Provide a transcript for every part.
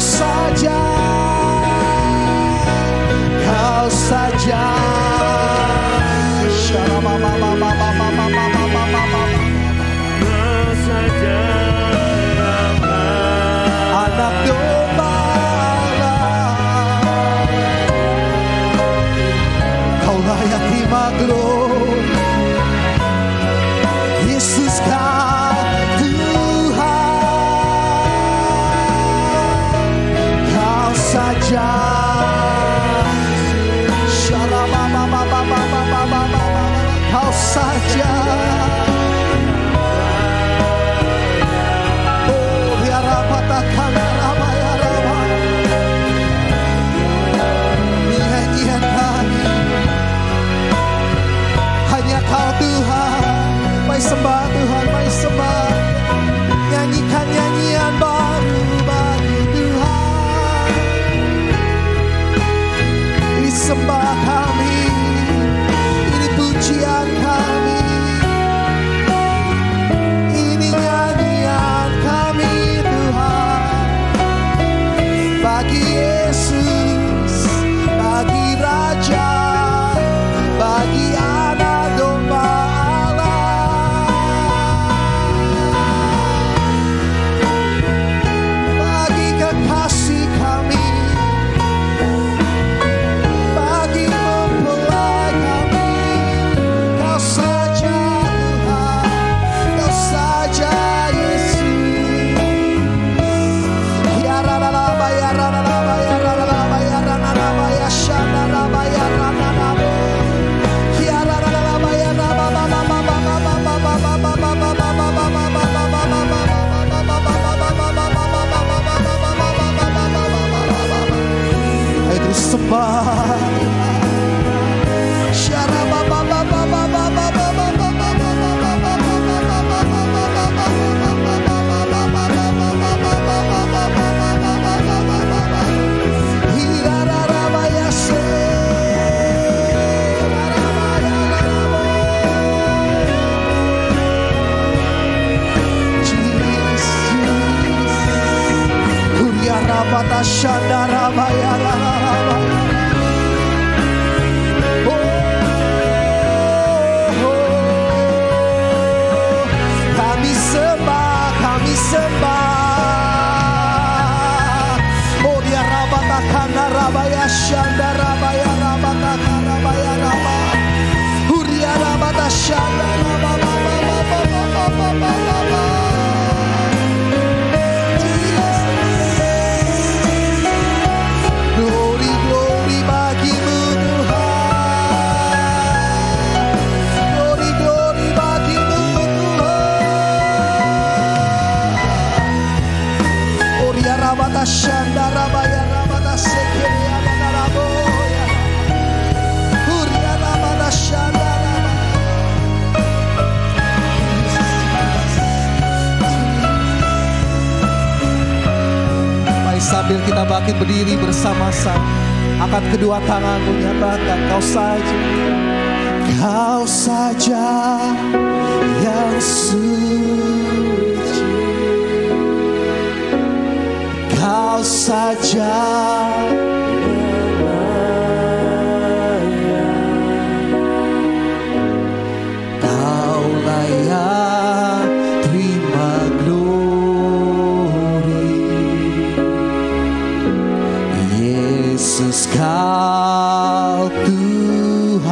saja, Kau saja. Anak domba Allah, Kau layak terima glori. Yesus Kau Tuhan, Kau saja. Kau saja. Oh ya Rabatakan Rama ya Rama. Nyanyian kami hanya Kau Tuhan. Mari sembah Tuhan, mari sembah. Nyanyikan nyanyian baru bagi Tuhan. Ini sembah kami, ini pujian kami, ini nyanyian kami Tuhan. Bagi Yesus, bagi Raja, bagi anak domba Allah, bagi kekasih kami, bagi mempelai kami. Kau saja Tuhan, Kau saja Yesus. Ya ralala ya ralala ya ralala ya ralala ya shandaraba ya ralala. Ya ralala ya ayo terus sembah. Kami sembah, kami sembah. Oh dia rabatakan rabaya shanda rabaya rabatakan rabaya raba. Huria rabata shanda rababa. Glory, glory bagimu Tuhan. Glory, glory bagimu Tuhan. Oria rabata shanda rabaya rabata sekeria rabaya. Huria rabata shanda rabaya. Mari sambil kita bangkit berdiri bersama-sama, angkat kedua tanganmu, nyatakan Kau saja, Kau saja yang suci, Kau saja yang layak, Kau layak terima glori. Yesus Kau Tuhan,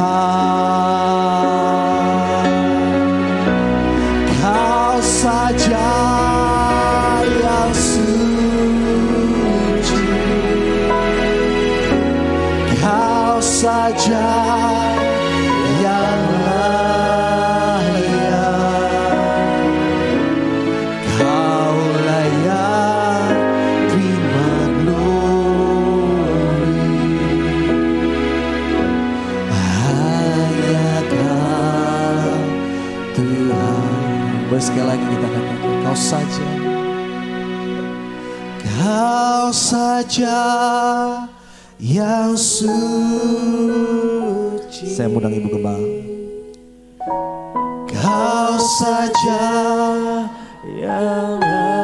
Kau saja yang suci, Kau saja yang layak, Kau layak terima glori. Hanya Kau Tuhan. Sekali lagi kita katakan Kau saja, Kau saja yang suci. Saya undang Ibu Gembala. Kau saja yang layak,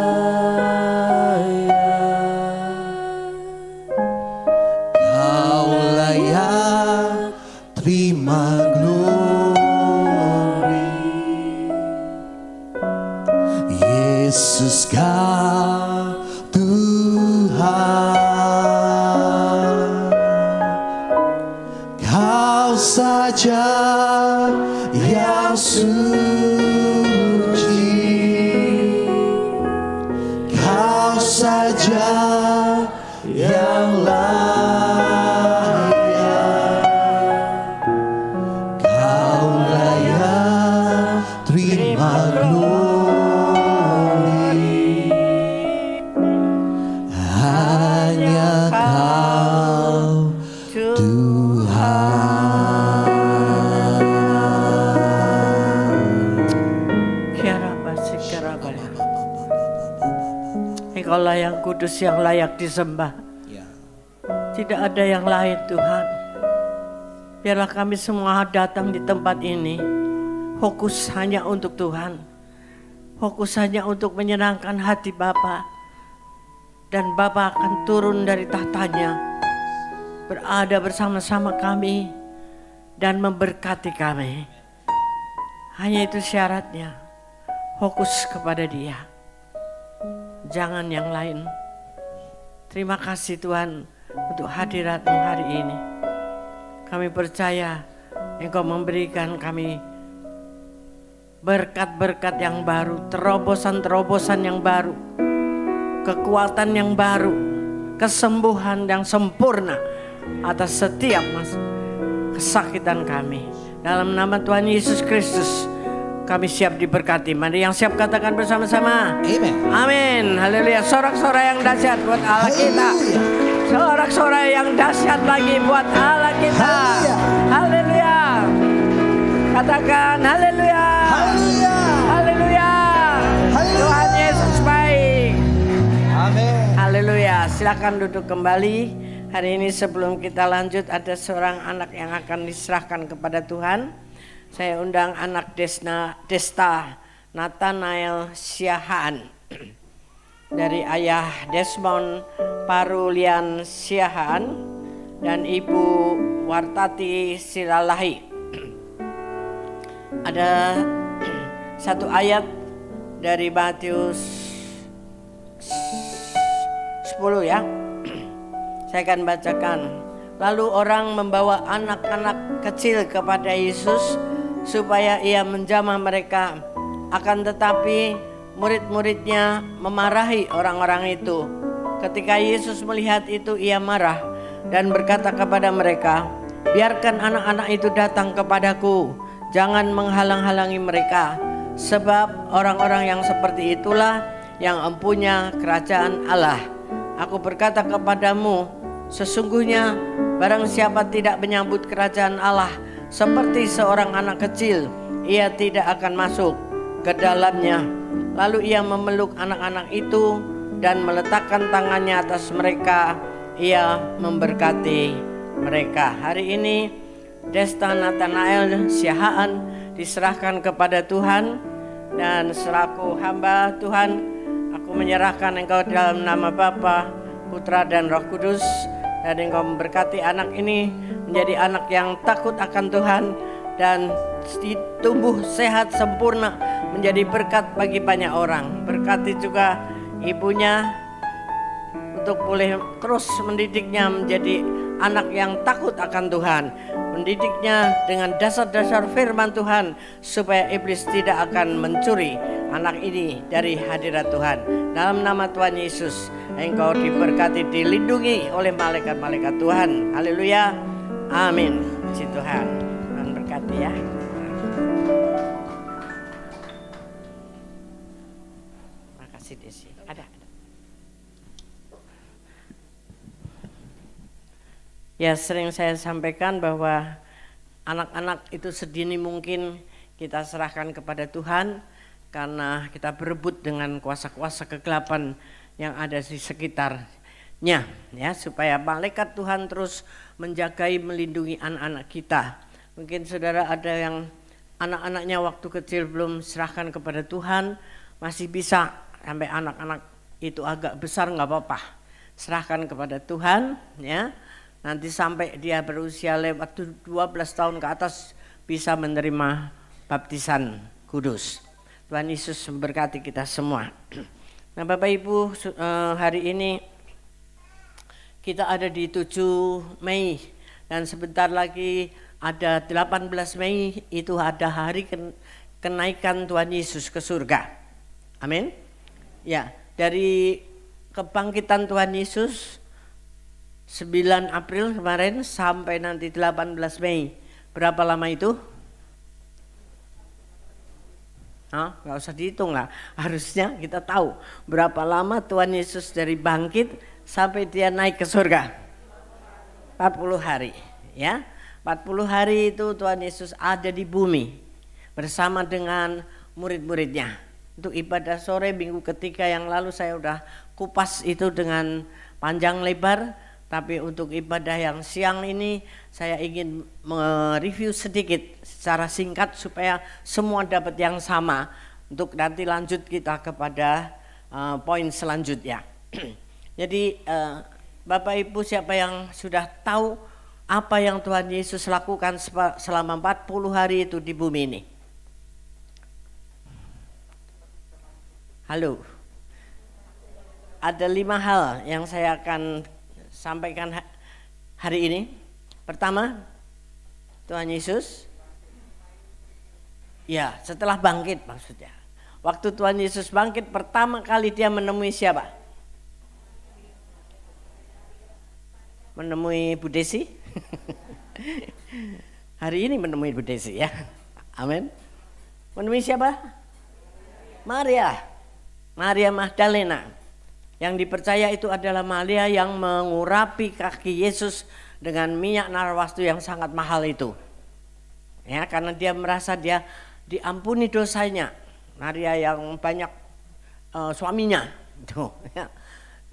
Tuhan, Kau saja yang suci, Kau saja yang layak, Kau layak terima glory, hanya Kau Tuhan. Engkaulah yang kudus, yang layak disembah. Tidak ada yang lain Tuhan. Biarlah kami semua datang di tempat ini fokus hanya untuk Tuhan, fokus hanya untuk menyenangkan hati Bapa. Dan Bapa akan turun dari tahtanya, berada bersama-sama kami dan memberkati kami. Hanya itu syaratnya, fokus kepada Dia, jangan yang lain. Terima kasih Tuhan untuk hadirat-Mu hari ini. Kami percaya Engkau memberikan kami berkat-berkat yang baru, terobosan-terobosan yang baru, kekuatan yang baru, kesembuhan yang sempurna atas setiap kesakitan kami. Dalam nama Tuhan Yesus Kristus kami siap diberkati. Mari yang siap katakan bersama-sama. Amen. Amin. Haleluya. Sorak-sorai yang dahsyat buat Allah kita. Sorak-sorai yang dahsyat lagi buat Allah kita. Haleluya. Katakan haleluya. Haleluya. Haleluya. Tuhan Yesus baik. Amin. Haleluya. Silakan duduk kembali. Hari ini sebelum kita lanjut ada seorang anak yang akan diserahkan kepada Tuhan. Saya undang anak Desta Nathanael Siahaan dari ayah Desmond Parulian Siahaan dan ibu Wartati Silalahi. Ada satu ayat dari Matius 10 ya. Saya akan bacakan. Lalu orang membawa anak-anak kecil kepada Yesus supaya ia menjamah mereka. Akan tetapi murid-muridnya memarahi orang-orang itu. Ketika Yesus melihat itu, ia marah dan berkata kepada mereka, biarkan anak-anak itu datang kepadaku, jangan menghalang-halangi mereka. Sebab orang-orang yang seperti itulah yang empunya kerajaan Allah. Aku berkata kepadamu, sesungguhnya barang siapa tidak menyambut kerajaan Allah seperti seorang anak kecil, ia tidak akan masuk ke dalamnya. Lalu ia memeluk anak-anak itu dan meletakkan tangannya atas mereka. Ia memberkati mereka. Hari ini Desta Nathanael Siahaan diserahkan kepada Tuhan, dan selaku hamba Tuhan, aku menyerahkan engkau dalam nama Bapa, Putra dan Roh Kudus. Dan engkau memberkati anak ini menjadi anak yang takut akan Tuhan dan tumbuh sehat sempurna menjadi berkat bagi banyak orang. Berkati juga ibunya untuk boleh terus mendidiknya menjadi anak yang takut akan Tuhan. Mendidiknya dengan dasar-dasar firman Tuhan supaya iblis tidak akan mencuri anak ini dari hadirat Tuhan. Dalam nama Tuhan Yesus, engkau diberkati, dilindungi oleh malaikat-malaikat Tuhan. Haleluya. Amin. Puji Tuhan. Tuhan berkati ya. Makasih Desi. Ada. Ya, sering saya sampaikan bahwa anak-anak itu sedini mungkin kita serahkan kepada Tuhan, karena kita berebut dengan kuasa-kuasa kegelapan yang ada di sekitarnya, ya, supaya malaikat Tuhan terus menjagai, melindungi anak-anak kita. Mungkin saudara ada yang anak-anaknya waktu kecil belum serahkan kepada Tuhan, masih bisa sampai anak-anak itu agak besar nggak apa-apa, serahkan kepada Tuhan, ya. Nanti sampai dia berusia lewat 12 tahun ke atas bisa menerima baptisan kudus. Tuhan Yesus memberkati kita semua. Nah Bapak Ibu, hari ini kita ada di 7 Mei dan sebentar lagi ada 18 Mei itu ada hari kenaikan Tuhan Yesus ke surga. Amin. Ya, dari kebangkitan Tuhan Yesus 9 April kemarin sampai nanti 18 Mei. Berapa lama itu? Nggak usah dihitung lah. Harusnya kita tahu berapa lama Tuhan Yesus dari bangkit sampai dia naik ke surga. 40 hari. Ya, 40 hari itu Tuhan Yesus ada di bumi bersama dengan murid-muridnya. Untuk ibadah sore minggu ketiga yang lalu saya udah kupas itu dengan panjang lebar. Tapi untuk ibadah yang siang ini saya ingin mereview sedikit secara singkat supaya semua dapat yang sama. Untuk nanti lanjut kita kepada poin selanjutnya. Jadi Bapak Ibu siapa yang sudah tahu apa yang Tuhan Yesus lakukan selama 40 hari itu di bumi ini? Halo. Ada 5 hal yang saya akan sampaikan hari ini. Pertama, Tuhan Yesus ya setelah bangkit maksudnya. Waktu Tuhan Yesus bangkit pertama kali dia menemui siapa? Menemui Bu Desi. Hari ini menemui Bu Desi ya. Amin. Menemui siapa? Maria. Maria Magdalena. Yang dipercaya itu adalah Maria yang mengurapi kaki Yesus dengan minyak narwastu yang sangat mahal itu. Ya, karena dia merasa dia diampuni dosanya. Maria yang banyak suaminya. Tuh, ya.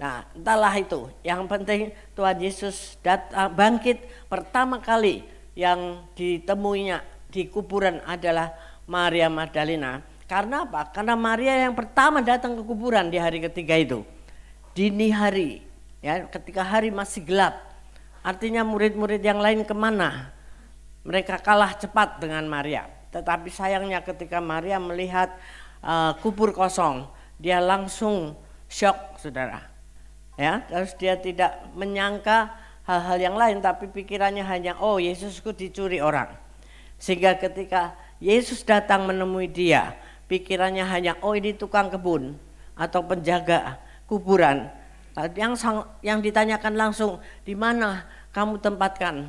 Nah, entahlah itu. Yang penting Tuhan Yesus bangkit pertama kali yang ditemuinya di kuburan adalah Maria Magdalena. Karena apa? Karena Maria yang pertama datang ke kuburan di hari ketiga itu. Dini hari, ya, ketika hari masih gelap. Artinya murid-murid yang lain kemana? Mereka kalah cepat dengan Maria. Tetapi sayangnya ketika Maria melihat kubur kosong, dia langsung shock, saudara. Ya, terus dia tidak menyangka hal-hal yang lain, tapi pikirannya hanya, oh Yesusku dicuri orang. Sehingga ketika Yesus datang menemui dia, pikirannya hanya, oh ini tukang kebun atau penjaga kuburan. Yang ditanyakan langsung, di mana kamu tempatkan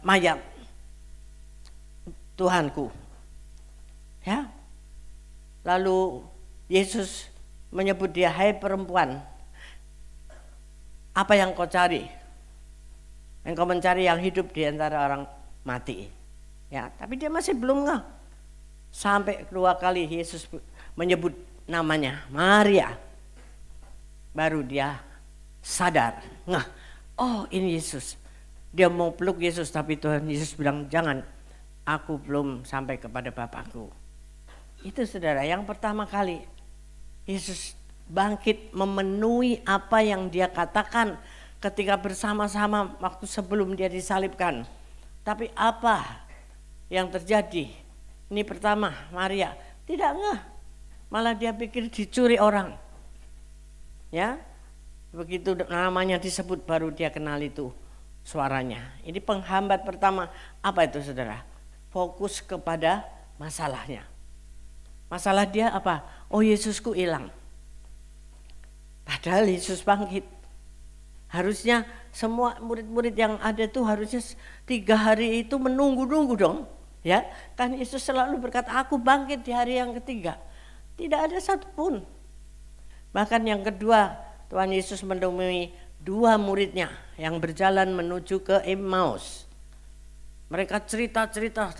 mayat Tuhanku? Ya. Lalu Yesus menyebut dia, hai perempuan, apa yang kau cari? Engkau mencari yang hidup di antara orang mati. Ya, tapi dia masih belum ngeh. Sampai 2 kali Yesus menyebut namanya Maria. Baru dia sadar, oh ini Yesus. Dia mau peluk Yesus tapi Tuhan Yesus bilang jangan, aku belum sampai kepada Bapakku. Itu saudara, yang pertama kali Yesus bangkit memenuhi apa yang dia katakan ketika bersama-sama waktu sebelum dia disalibkan. Tapi apa yang terjadi? Ini pertama, Maria tidak ngeh, malah dia pikir dicuri orang. Ya, begitu namanya disebut baru dia kenal itu suaranya. Ini penghambat pertama. Apa itu saudara? Fokus kepada masalahnya. Masalah dia apa? Oh Yesusku hilang. Padahal Yesus bangkit. Harusnya semua murid-murid yang ada tuh harusnya 3 hari itu menunggu-nunggu dong. Ya, kan Yesus selalu berkata aku bangkit di hari yang ketiga. Tidak ada satupun. Bahkan yang kedua, Tuhan Yesus menemui 2 muridnya yang berjalan menuju ke Emmaus. Mereka cerita-cerita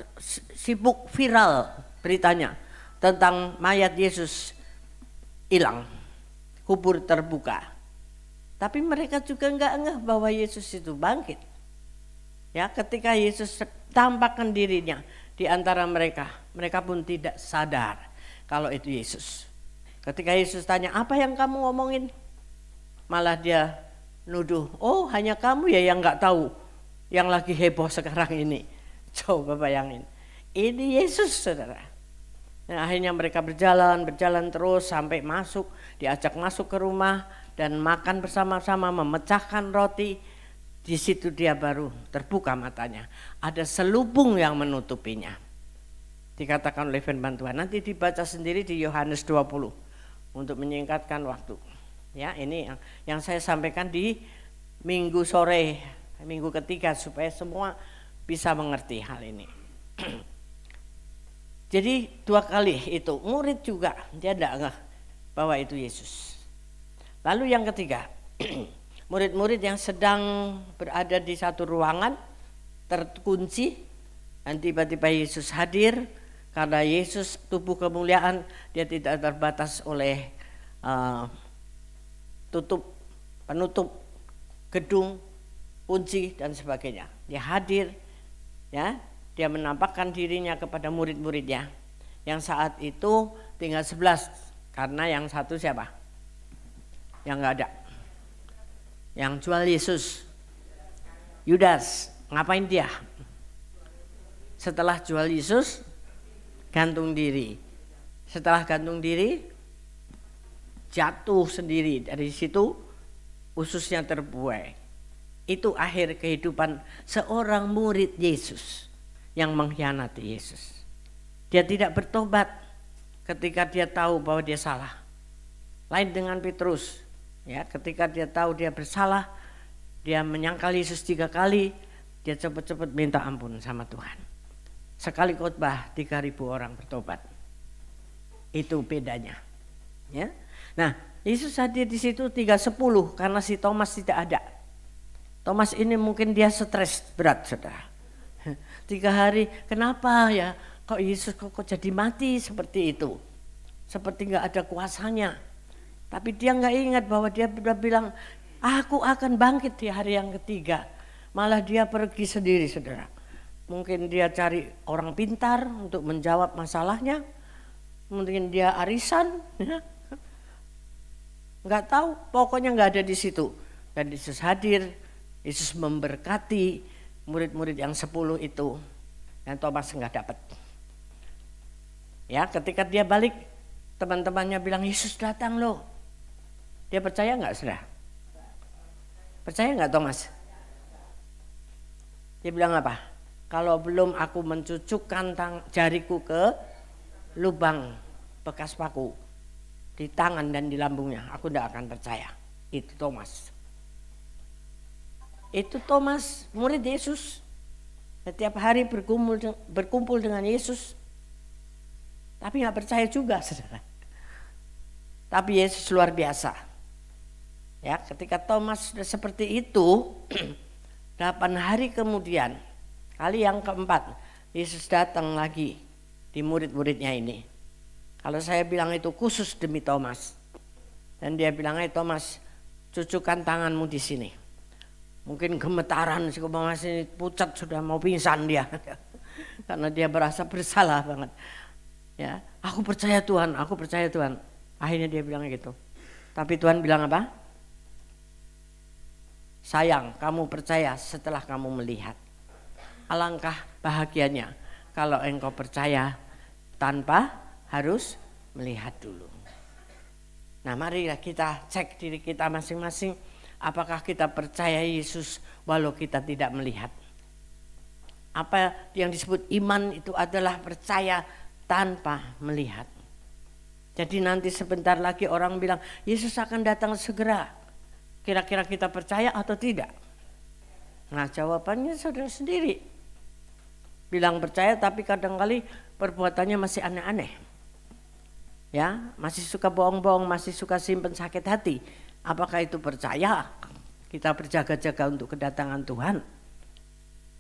sibuk viral beritanya tentang mayat Yesus hilang, kubur terbuka. Tapi mereka juga enggak ngeh bahwa Yesus itu bangkit. Ya, ketika Yesus tampakkan dirinya di antara mereka, mereka pun tidak sadar kalau itu Yesus. Ketika Yesus tanya, apa yang kamu ngomongin? Malah dia nuduh, oh hanya kamu ya yang gak tahu yang lagi heboh sekarang ini. Coba bayangin, ini Yesus saudara. Dan akhirnya mereka berjalan terus sampai diajak masuk ke rumah dan makan bersama-sama, memecahkan roti. Di situ dia baru terbuka matanya. Ada selubung yang menutupinya. Dikatakan oleh firman Tuhan. Nanti dibaca sendiri di Yohanes 20 untuk menyingkatkan waktu. Ya, ini yang saya sampaikan di minggu sore, minggu ketiga supaya semua bisa mengerti hal ini. Jadi 2 kali itu murid juga dia tidak ngeh bahwa itu Yesus. Lalu yang ketiga, murid-murid yang sedang berada di satu ruangan terkunci dan tiba-tiba Yesus hadir. Karena Yesus tubuh kemuliaan, dia tidak terbatas oleh penutup gedung, kunci dan sebagainya. Dia hadir, ya. Dia menampakkan dirinya kepada murid-muridnya. Yang saat itu tinggal 11 karena yang satu siapa? Yang enggak ada. Yang jual Yesus. Yudas, ngapain dia? Setelah jual Yesus, gantung diri. Setelah gantung diri, jatuh sendiri. Dari situ ususnya terbuai. Itu akhir kehidupan seorang murid Yesus yang mengkhianati Yesus. Dia tidak bertobat ketika dia tahu bahwa dia salah. Lain dengan Petrus, ya, ketika dia tahu dia bersalah, dia menyangkal Yesus 3 kali, dia cepat-cepat minta ampun sama Tuhan. Sekali khotbah 3.000 orang bertobat. Itu bedanya. Ya. Nah, Yesus hadir di situ 3:10 karena si Thomas tidak ada. Thomas ini mungkin dia stres berat, saudara. 3 hari, kenapa ya? Kok Yesus kok jadi mati seperti itu? Seperti nggak ada kuasanya. Tapi dia nggak ingat bahwa dia sudah bilang, aku akan bangkit di hari yang ketiga. Malah dia pergi sendiri, saudara. Mungkin dia cari orang pintar untuk menjawab masalahnya. Mungkin dia arisan, ya. Nggak tahu, pokoknya nggak ada di situ. Dan Yesus hadir, Yesus memberkati murid-murid yang 10 itu. Dan Thomas nggak dapat. Ya, ketika dia balik, teman-temannya bilang Yesus datang loh. Dia percaya nggak, saudara? Percaya nggak Thomas? Dia bilang apa? Kalau belum aku mencucukkan jariku ke lubang bekas paku di tangan dan di lambungnya, aku tidak akan percaya. Itu Thomas. Itu Thomas, murid Yesus. Setiap hari berkumpul dengan Yesus. Tapi nggak percaya juga, saudara. Tapi Yesus luar biasa. Ya, ketika Thomas sudah seperti itu, 8 hari kemudian, kali yang keempat, Yesus datang lagi di murid-muridnya ini. Kalau saya bilang itu khusus demi Thomas. Dan dia bilang, Thomas, cucukkan tanganmu di sini. Mungkin gemetaran si Thomas ini, pucat sudah mau pingsan dia. Karena dia berasa bersalah banget. Ya, aku percaya Tuhan, aku percaya Tuhan. Akhirnya dia bilang gitu. Tapi Tuhan bilang apa? Sayang, kamu percaya setelah kamu melihat. Alangkah bahagianya kalau engkau percaya tanpa harus melihat dulu. Nah, marilah kita cek diri kita masing-masing. Apakah kita percaya Yesus walau kita tidak melihat? Apa yang disebut iman itu adalah percaya tanpa melihat. Jadi nanti sebentar lagi orang bilang Yesus akan datang segera. Kira-kira kita percaya atau tidak? Nah, jawabannya saudara sendiri. Bilang percaya tapi kadang-kali perbuatannya masih aneh-aneh. Ya, masih suka bohong-bohong, masih suka simpen sakit hati. Apakah itu percaya? Kita berjaga-jaga untuk kedatangan Tuhan.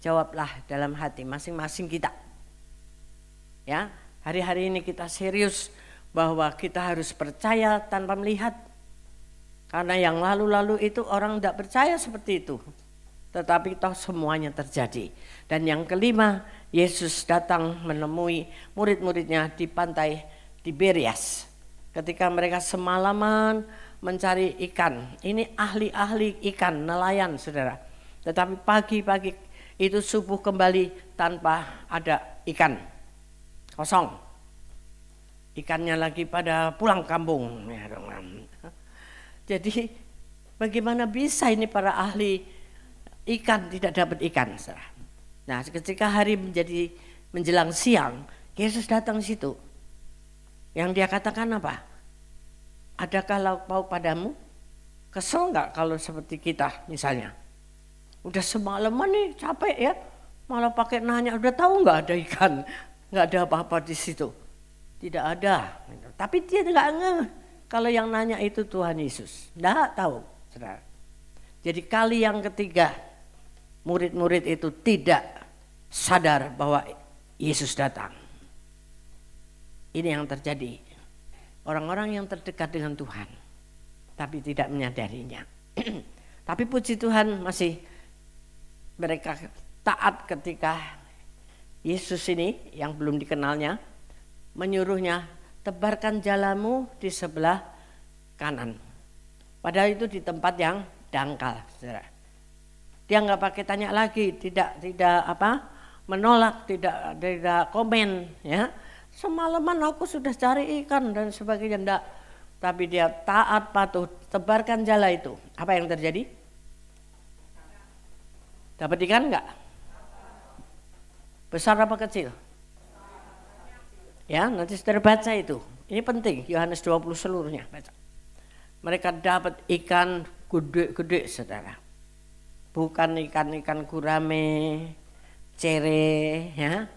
Jawablah dalam hati masing-masing kita. Ya, hari-hari ini kita serius bahwa kita harus percaya tanpa melihat. Karena yang lalu-lalu itu orang tidak percaya seperti itu. Tetapi toh semuanya terjadi. Dan yang kelima, Yesus datang menemui murid-muridnya di pantai Tiberias. Ketika mereka semalaman mencari ikan. Ini ahli-ahli ikan, nelayan, saudara. Tetapi pagi-pagi itu subuh kembali tanpa ada ikan. Kosong. ikannya lagi pada pulang kampung. Jadi bagaimana bisa ini para ahli ikan tidak dapat ikan? Nah, ketika hari menjelang siang, Yesus datang di situ. Yang dia katakan apa? Adakah lauk pauk padamu? Kesel nggak kalau seperti kita misalnya? Udah semalaman nih capek ya, malah pakai nanya, udah tahu nggak ada ikan, nggak ada apa-apa di situ. Tidak ada. Tapi dia nggak ngeh kalau yang nanya itu Tuhan Yesus. Nggak tahu, saudara. Jadi kali yang ketiga, murid-murid itu tidak sadar bahwa Yesus datang. Ini yang terjadi. Orang-orang yang terdekat dengan Tuhan, tapi tidak menyadarinya. Tapi puji Tuhan masih mereka taat ketika Yesus ini yang belum dikenalnya menyuruhnya, tebarkan jalamu di sebelah kanan. Padahal itu di tempat yang dangkal, saudara. Dia nggak pakai tanya lagi, tidak menolak, tidak komen, ya. Semalaman aku sudah cari ikan dan sebagainya, enggak. Tapi dia taat patuh, tebarkan jala itu. Apa yang terjadi? Dapat ikan enggak? Besar apa kecil? Ya, nanti saudara baca itu. Ini penting, Yohanes 20 seluruhnya baca. Mereka dapat ikan gede-gede, saudara. Bukan ikan-ikan gurame, cere, ya.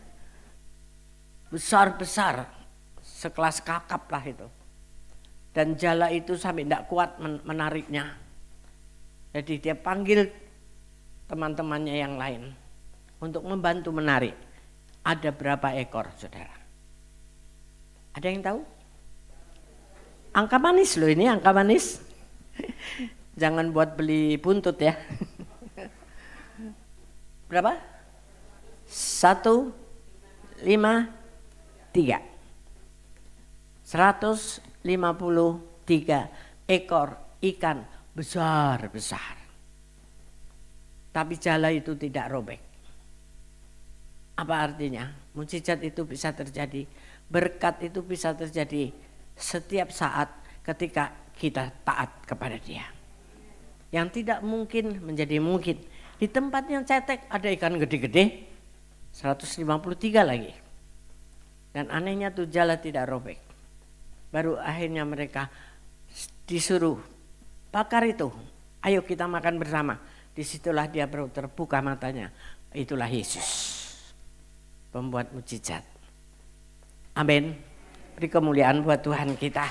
Besar-besar, sekelas kakap lah itu. Dan jala itu sampai tidak kuat menariknya. Jadi dia panggil teman-temannya yang lain untuk membantu menarik. Ada berapa ekor, saudara? Ada yang tahu? Angka manis loh ini, angka manis. Jangan buat beli buntut ya. Berapa? 153. 153 ekor ikan besar-besar. Tapi jala itu tidak robek. Apa artinya? Mukjizat itu bisa terjadi, berkat itu bisa terjadi setiap saat ketika kita taat kepada Dia. Yang tidak mungkin menjadi mungkin. Di tempat yang cetek ada ikan gede-gede, 153 lagi. Dan anehnya tuh jala tidak robek. Baru akhirnya mereka disuruh bakar itu. Ayo kita makan bersama. Disitulah dia baru terbuka matanya. Itulah Yesus, pembuat mukjizat. Amin. Beri kemuliaan buat Tuhan kita.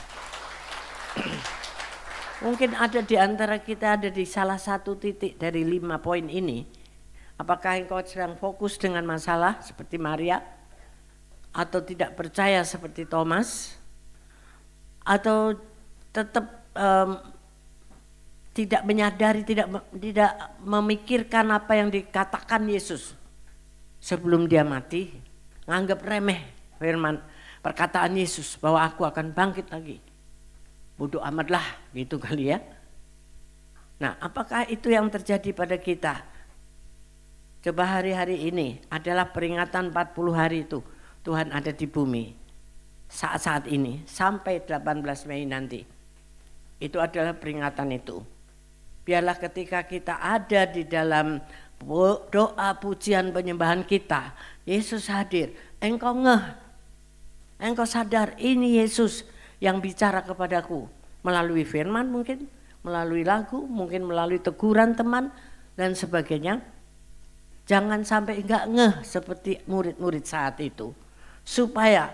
Mungkin ada di antara kita ada di salah satu titik dari 5 poin ini. Apakah engkau sedang fokus dengan masalah seperti Maria? Atau tidak percaya seperti Thomas? Atau tetap tidak menyadari, tidak memikirkan apa yang dikatakan Yesus sebelum dia mati, nganggap remeh firman perkataan Yesus bahwa aku akan bangkit lagi. Bodoh amatlah gitu kali ya. Nah, apakah itu yang terjadi pada kita? Coba hari-hari ini adalah peringatan 40 hari itu Tuhan ada di bumi. Saat-saat ini sampai 18 Mei nanti. Itu adalah peringatan itu. Biarlah ketika kita ada di dalam doa pujian penyembahan kita, Yesus hadir. Engkau ngeh, engkau sadar ini Yesus yang bicara kepadaku melalui firman mungkin, melalui lagu, mungkin melalui teguran teman dan sebagainya. Jangan sampai enggak ngeh seperti murid-murid saat itu, supaya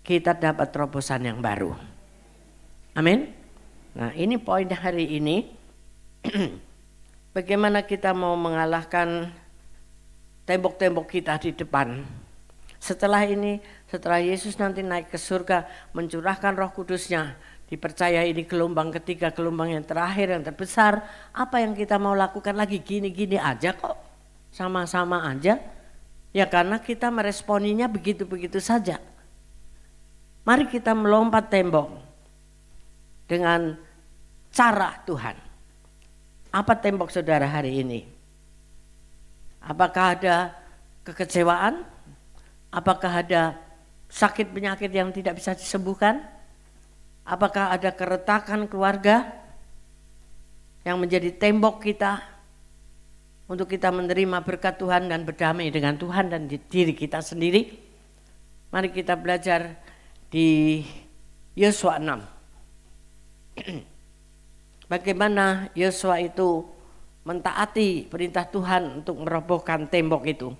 kita dapat terobosan yang baru. Amin. Nah, ini poin hari ini. Bagaimana kita mau mengalahkan tembok-tembok kita di depan. Setelah ini, setelah Yesus nanti naik ke surga, mencurahkan Roh Kudusnya, dipercaya ini gelombang ketiga, gelombang yang terakhir, yang terbesar. Apa yang kita mau lakukan lagi? Gini-gini aja kok, sama-sama aja. Ya karena kita meresponinya begitu-begitu saja. Mari kita melompat tembok dengan cara Tuhan. Apa tembok saudara hari ini? Apakah ada kekecewaan? Apakah ada sakit penyakit yang tidak bisa disembuhkan? Apakah ada keretakan keluarga yang menjadi tembok kita untuk kita menerima berkat Tuhan dan berdamai dengan Tuhan dan diri kita sendiri? Mari kita belajar di Yosua 6. Bagaimana Yosua itu mentaati perintah Tuhan untuk merobohkan tembok itu.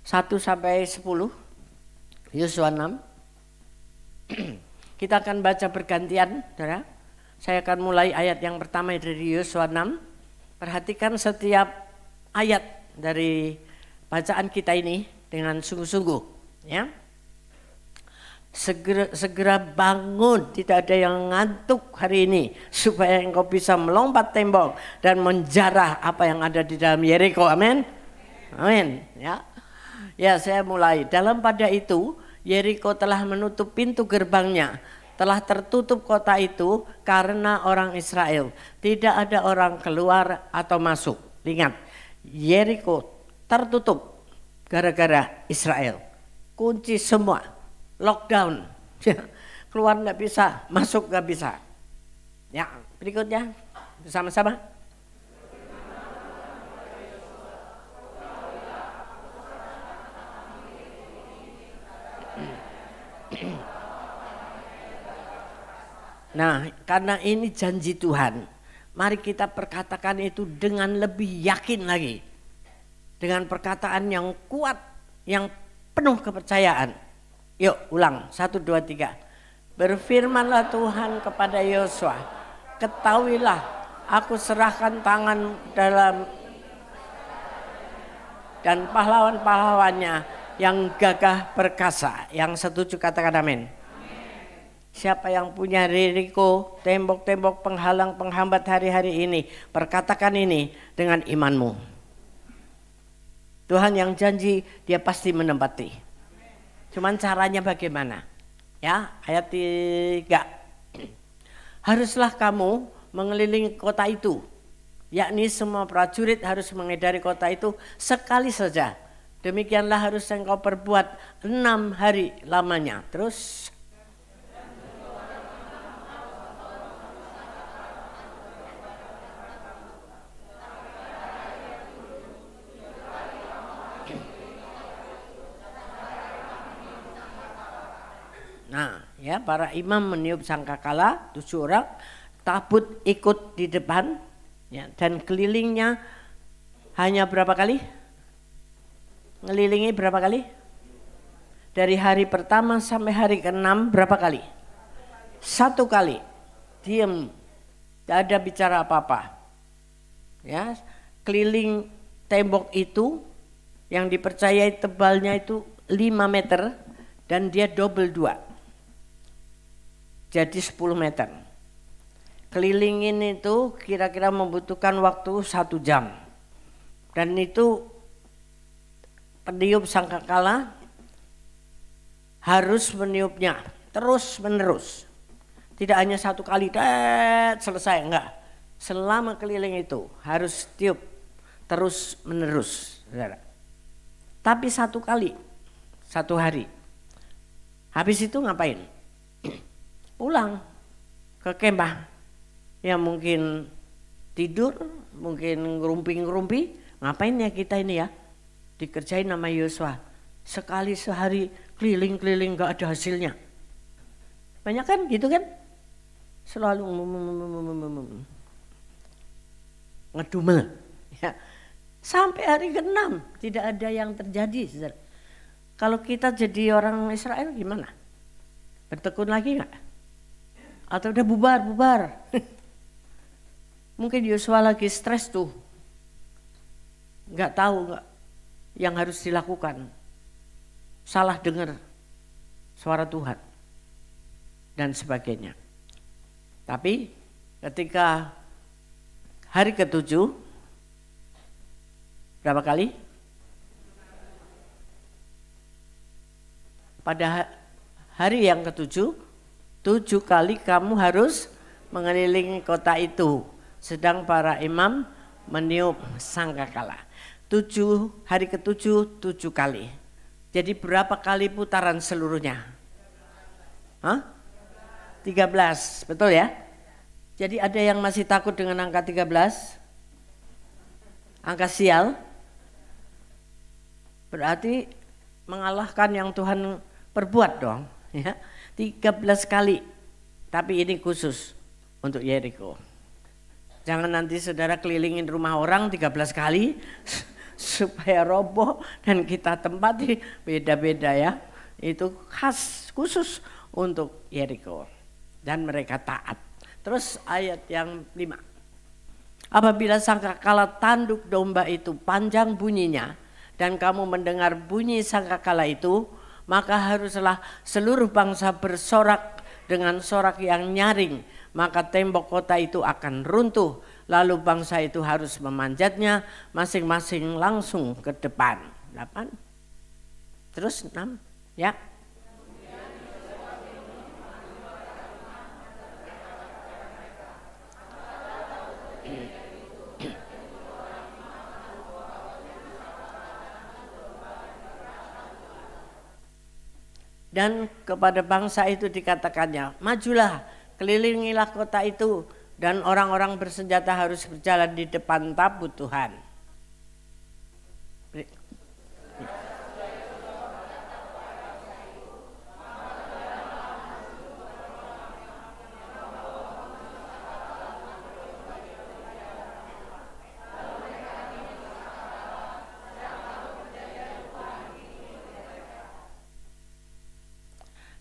1-10 Yosua 6. Kita akan baca bergantian, saudara. Saya akan mulai ayat yang pertama dari Yosua 6. Perhatikan setiap ayat dari bacaan kita ini dengan sungguh-sungguh, ya. Segera bangun, tidak ada yang ngantuk hari ini, supaya engkau bisa melompat tembok dan menjarah apa yang ada di dalam Yeriko. Amin. Amin. Ya. Ya, saya mulai. Dalam pada itu Yeriko telah menutup pintu gerbangnya, telah tertutup kota itu karena orang Israel. Tidak ada orang keluar atau masuk. Ingat, Yeriko tertutup gara-gara Israel. Kunci semua, lockdown. Keluar nggak bisa, masuk nggak bisa. Ya, berikutnya bersama-sama. Nah, karena ini janji Tuhan, mari kita perkatakan itu dengan lebih yakin lagi. Dengan perkataan yang kuat, yang penuh kepercayaan. Yuk ulang, 1, 2, 3. Berfirmanlah Tuhan kepada Yosua, ketahuilah aku serahkan tangan dalam dan pahlawan-pahlawannya yang gagah perkasa. Yang setuju katakan amin. Siapa yang punya Yeriko, tembok-tembok penghalang penghambat hari-hari ini, perkatakan ini dengan imanmu. Tuhan yang janji, dia pasti menempati. Cuman caranya bagaimana? Ya, ayat 3. Haruslah kamu mengelilingi kota itu, yakni semua prajurit harus mengedari kota itu sekali saja. Demikianlah harus engkau perbuat 6 hari lamanya. Terus nah, ya, para imam meniup sangkakala 7 orang, tabut ikut di depan, ya, dan kelilingnya hanya berapa kali? Ngelilingi berapa kali? Dari hari pertama sampai hari ke-6 berapa kali? 1 kali. Diam, tidak ada bicara apa-apa. Ya, keliling tembok itu yang dipercayai tebalnya itu 5 meter dan dia double 2. Jadi 10 meter. Kelilingin itu kira-kira membutuhkan waktu 1 jam. Dan itu peniup sangkakala harus meniupnya terus menerus. Tidak hanya 1 kali, selesai, enggak. Selama keliling itu harus tiup terus menerus. Saudara. Tapi 1 kali, 1 hari. Habis itu ngapain? Pulang ke kemah. Ya mungkin tidur, mungkin ngerumpi-ngerumpi. Ngapain ya kita ini ya? Dikerjain nama Yosua. Sekali sehari keliling-keliling gak ada hasilnya. Banyak kan gitu kan? Selalu ngedumel. Ya. Sampai hari ke-6 tidak ada yang terjadi. Kalau kita jadi orang Israel gimana? Bertekun lagi gak? Atau udah bubar? Mungkin Yosua lagi stres tuh. Gak tahu gak yang harus dilakukan. Salah dengar suara Tuhan. Dan sebagainya. Tapi ketika hari ke-7, berapa kali? Pada hari yang ke-7, 7 kali kamu harus mengelilingi kota itu. Sedang para imam meniup sangkakala. 7 hari ke-7, 7 kali. Jadi berapa kali putaran seluruhnya? Hah? 13, betul ya? Jadi ada yang masih takut dengan angka 13? Angka sial? Berarti mengalahkan yang Tuhan perbuat dong. Ya. 13 kali, tapi ini khusus untuk Yeriko. Jangan nanti saudara kelilingin rumah orang 13 kali supaya roboh dan kita tempati beda-beda ya. Itu khas khusus untuk Yeriko dan mereka taat. Terus ayat yang 5. Apabila sangkakala tanduk domba itu panjang bunyinya dan kamu mendengar bunyi sangkakala itu, maka haruslah seluruh bangsa bersorak dengan sorak yang nyaring, maka tembok kota itu akan runtuh, lalu bangsa itu harus memanjatnya masing-masing langsung ke depan. 8. Terus 6 ya. Dan kepada bangsa itu dikatakannya, majulah, kelilingilah kota itu, dan orang-orang bersenjata harus berjalan di depan tabut Tuhan.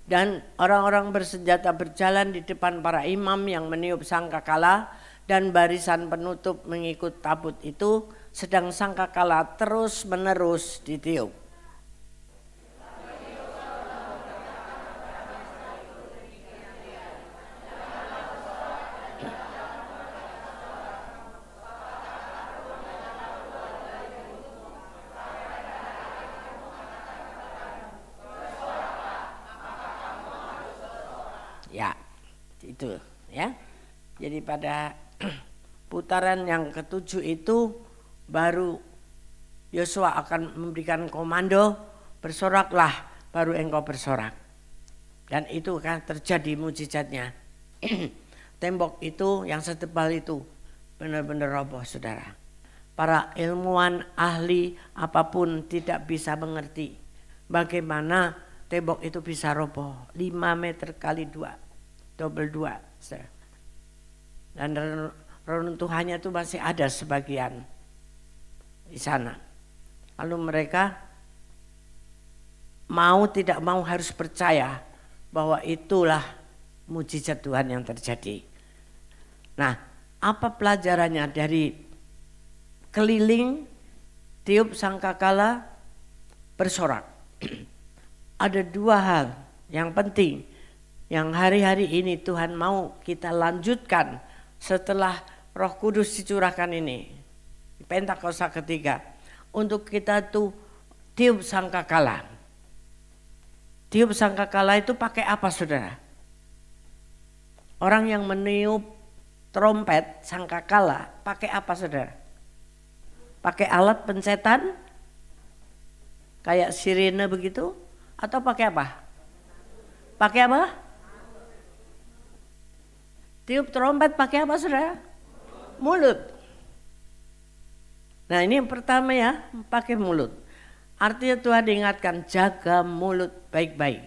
Dan orang-orang bersenjata berjalan di depan para imam yang meniup sangkakala dan barisan penutup mengikut tabut itu, sedang sangkakala terus menerus ditiup. Ya, itu ya. Jadi pada putaran yang ketujuh itu baru Yosua akan memberikan komando, bersoraklah, baru engkau bersorak. Dan itu kan terjadi mujizatnya. Tembok itu yang setebal itu benar-benar roboh, saudara. Para ilmuwan ahli apapun tidak bisa mengerti bagaimana tembok itu bisa roboh. 5 meter kali 2, double 2. Dan reruntuhannya itu masih ada sebagian di sana. Lalu mereka mau tidak mau harus percaya bahwa itulah mujizat Tuhan yang terjadi. Nah, apa pelajarannya dari keliling, tiup sangkakala, bersorak? Ada 2 hal yang penting yang hari-hari ini Tuhan mau kita lanjutkan setelah Roh Kudus dicurahkan ini. Pentakosta ketiga. Untuk kita tuh tiup sangkakala. Tiup sangkakala itu pakai apa, saudara? Orang yang meniup trompet sangkakala pakai apa, saudara? Pakai alat pencetan? Kayak sirene begitu? Atau pakai apa? Pakai apa? Tiup trompet pakai apa, saudara? Mulut. Nah, ini yang pertama ya, pakai mulut. Artinya Tuhan diingatkan, jaga mulut baik-baik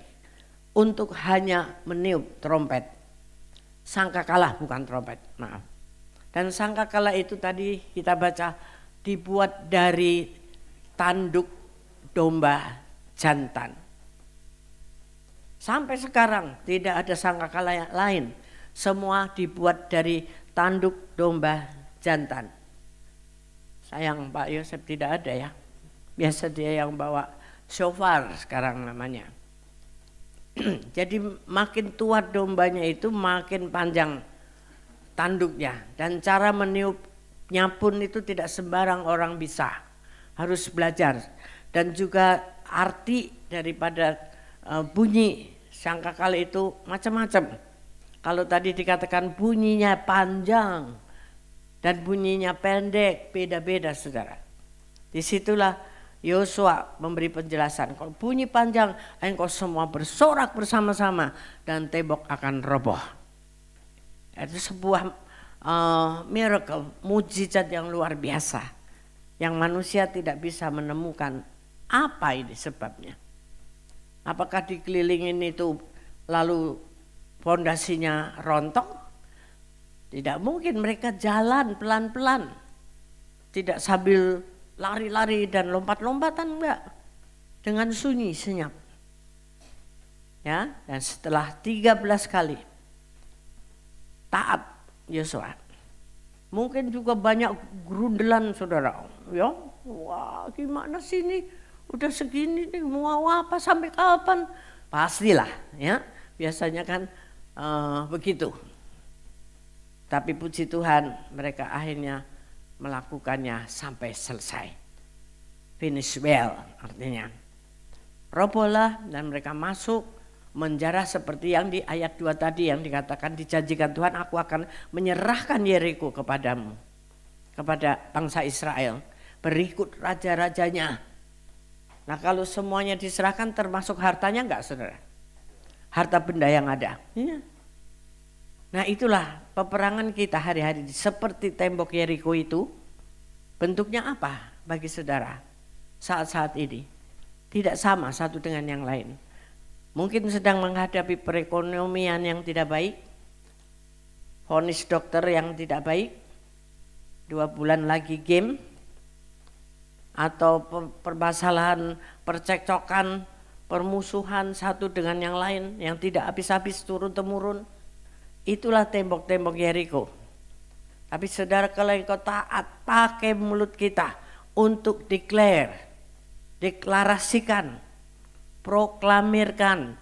untuk hanya meniup trompet. Sangkakala bukan trompet, maaf. Dan sangkakala itu tadi kita baca dibuat dari tanduk domba jantan. Sampai sekarang tidak ada sangkakala yang lain. Semua dibuat dari tanduk domba jantan. Sayang Pak Yosef tidak ada ya. Biasa dia yang bawa shofar sekarang namanya. Jadi makin tua dombanya itu makin panjang tanduknya. Dan cara meniupnya pun itu tidak sembarang orang bisa. Harus belajar. Dan juga arti daripada bunyi sangkakala itu macam-macam. Kalau tadi dikatakan bunyinya panjang dan bunyinya pendek, beda-beda, saudara. Disitulah Yosua memberi penjelasan, kalau bunyi panjang engkau semua bersorak bersama-sama dan tembok akan roboh. Itu sebuah miracle, mujizat yang luar biasa, yang manusia tidak bisa menemukan apa ini sebabnya. Apakah dikelilingin itu lalu fondasinya rontok? Tidak mungkin, mereka jalan pelan-pelan, tidak sambil lari-lari dan lompat-lompatan, enggak, dengan sunyi senyap. Ya, dan setelah 13 kali taat Yosua, mungkin juga banyak gerundelan saudara. Ya, wah gimana sih ini, udah segini nih, mau apa sampai kapan? Pastilah ya, biasanya kan begitu. Tapi puji Tuhan mereka akhirnya melakukannya sampai selesai. Finish well artinya. Robohlah dan mereka masuk menjarah seperti yang di ayat 2 tadi yang dikatakan, dijanjikan Tuhan, aku akan menyerahkan Yeriko kepadamu, kepada bangsa Israel, berikut raja-rajanya. Nah kalau semuanya diserahkan termasuk hartanya enggak saudara? Harta benda yang ada. Ya. Nah itulah peperangan kita hari-hari, seperti tembok Yeriko itu. Bentuknya apa bagi saudara saat-saat ini? Tidak sama satu dengan yang lain. Mungkin sedang menghadapi perekonomian yang tidak baik, vonis dokter yang tidak baik, 2 bulan lagi game, atau permasalahan percekcokan, permusuhan satu dengan yang lain yang tidak habis-habis turun-temurun. Itulah tembok-tembok Yeriko. Tapi saudara, kalau engkau taat, pakai mulut kita untuk deklarasikan, proklamirkan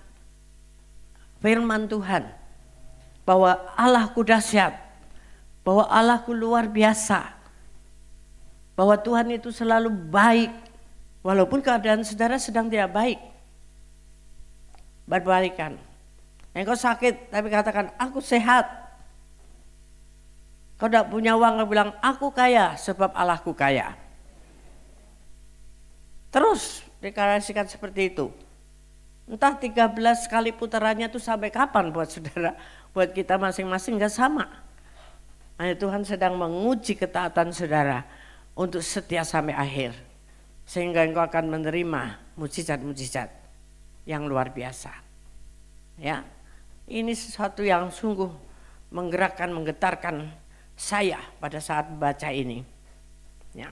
firman Tuhan bahwa Allahku dahsyat, bahwa Allahku luar biasa, bahwa Tuhan itu selalu baik walaupun keadaan saudara sedang tidak baik. Berbalikan, engkau sakit tapi katakan aku sehat. Kau tidak punya uang, kau bilang aku kaya sebab Allahku kaya. Terus deklarasikan seperti itu. Entah 13 kali putarannya itu sampai kapan buat saudara, buat kita masing-masing gak sama. Hanya Tuhan sedang menguji ketaatan saudara untuk setia sampai akhir. Sehingga engkau akan menerima mujizat-mujizat yang luar biasa. Ya, ini sesuatu yang sungguh menggerakkan, menggetarkan saya pada saat membaca ini. Ya.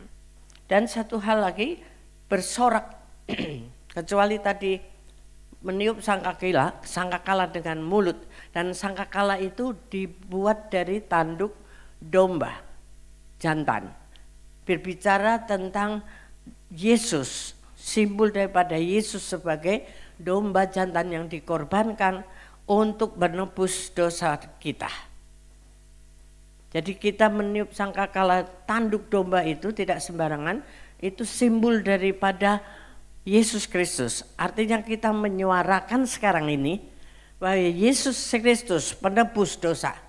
Dan satu hal lagi, bersorak, kecuali tadi meniup sangkakala dengan mulut, dan sangkakala itu dibuat dari tanduk domba jantan, berbicara tentang Yesus, simbol daripada Yesus sebagai domba jantan yang dikorbankan untuk menebus dosa kita. Jadi kita meniup sangkakala tanduk domba itu tidak sembarangan, itu simbol daripada Yesus Kristus. Artinya kita menyuarakan sekarang ini bahwa Yesus Kristus penebus dosa,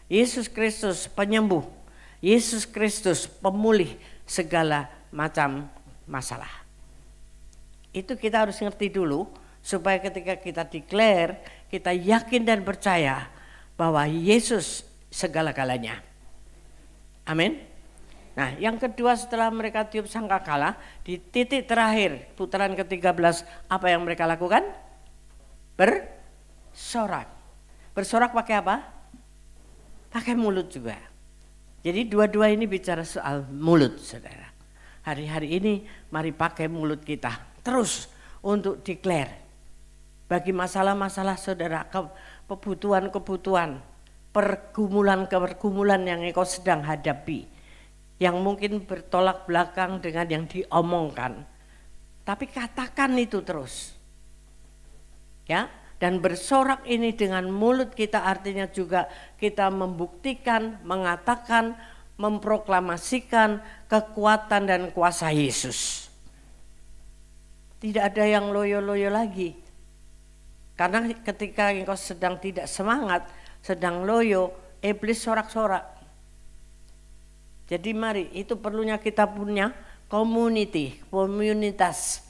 Yesus Kristus penyembuh, Yesus Kristus pemulih segala macam masalah. Itu kita harus ngerti dulu supaya ketika kita declare, kita yakin dan percaya bahwa Yesus segala-galanya. Amin. Nah yang kedua, setelah mereka tiup sangkakala, di titik terakhir putaran ke-13 apa yang mereka lakukan? Bersorak. Bersorak pakai apa? Pakai mulut juga. Jadi dua-dua ini bicara soal mulut saudara. Hari-hari ini mari pakai mulut kita terus untuk declare. Bagi masalah-masalah saudara, kebutuhan-kebutuhan, pergumulan-pergumulan yang engkau sedang hadapi, yang mungkin bertolak belakang dengan yang diomongkan, tapi katakan itu terus, ya. Dan bersorak ini dengan mulut kita artinya juga kita membuktikan, mengatakan, memproklamasikan kekuatan dan kuasa Yesus. Tidak ada yang loyo-loyo lagi, karena ketika engkau sedang tidak semangat, sedang loyo, iblis sorak-sorak. Jadi mari, itu perlunya kita punya komunitas.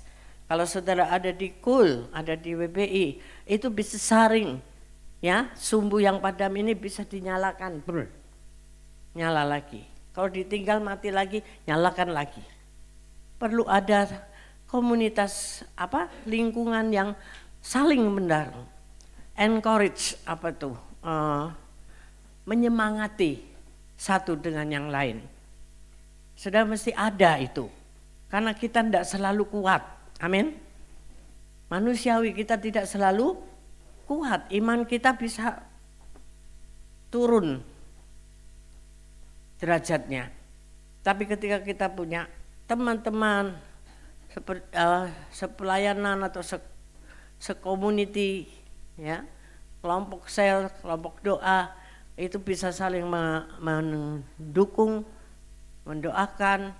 Kalau saudara ada di KUL, ada di WBI, itu bisa saring, ya, sumbu yang padam ini bisa dinyalakan, nyala lagi. Kalau ditinggal mati lagi, nyalakan lagi. Perlu ada komunitas lingkungan yang saling mendorong, encourage menyemangati satu dengan yang lain. Sudah mesti ada itu, karena kita tidak selalu kuat. Amin. Manusiawi kita tidak selalu kuat, iman kita bisa turun derajatnya. Tapi ketika kita punya teman-teman sepelayanan atau sekomuniti, ya, kelompok sel, kelompok doa, itu bisa saling mendukung, mendoakan.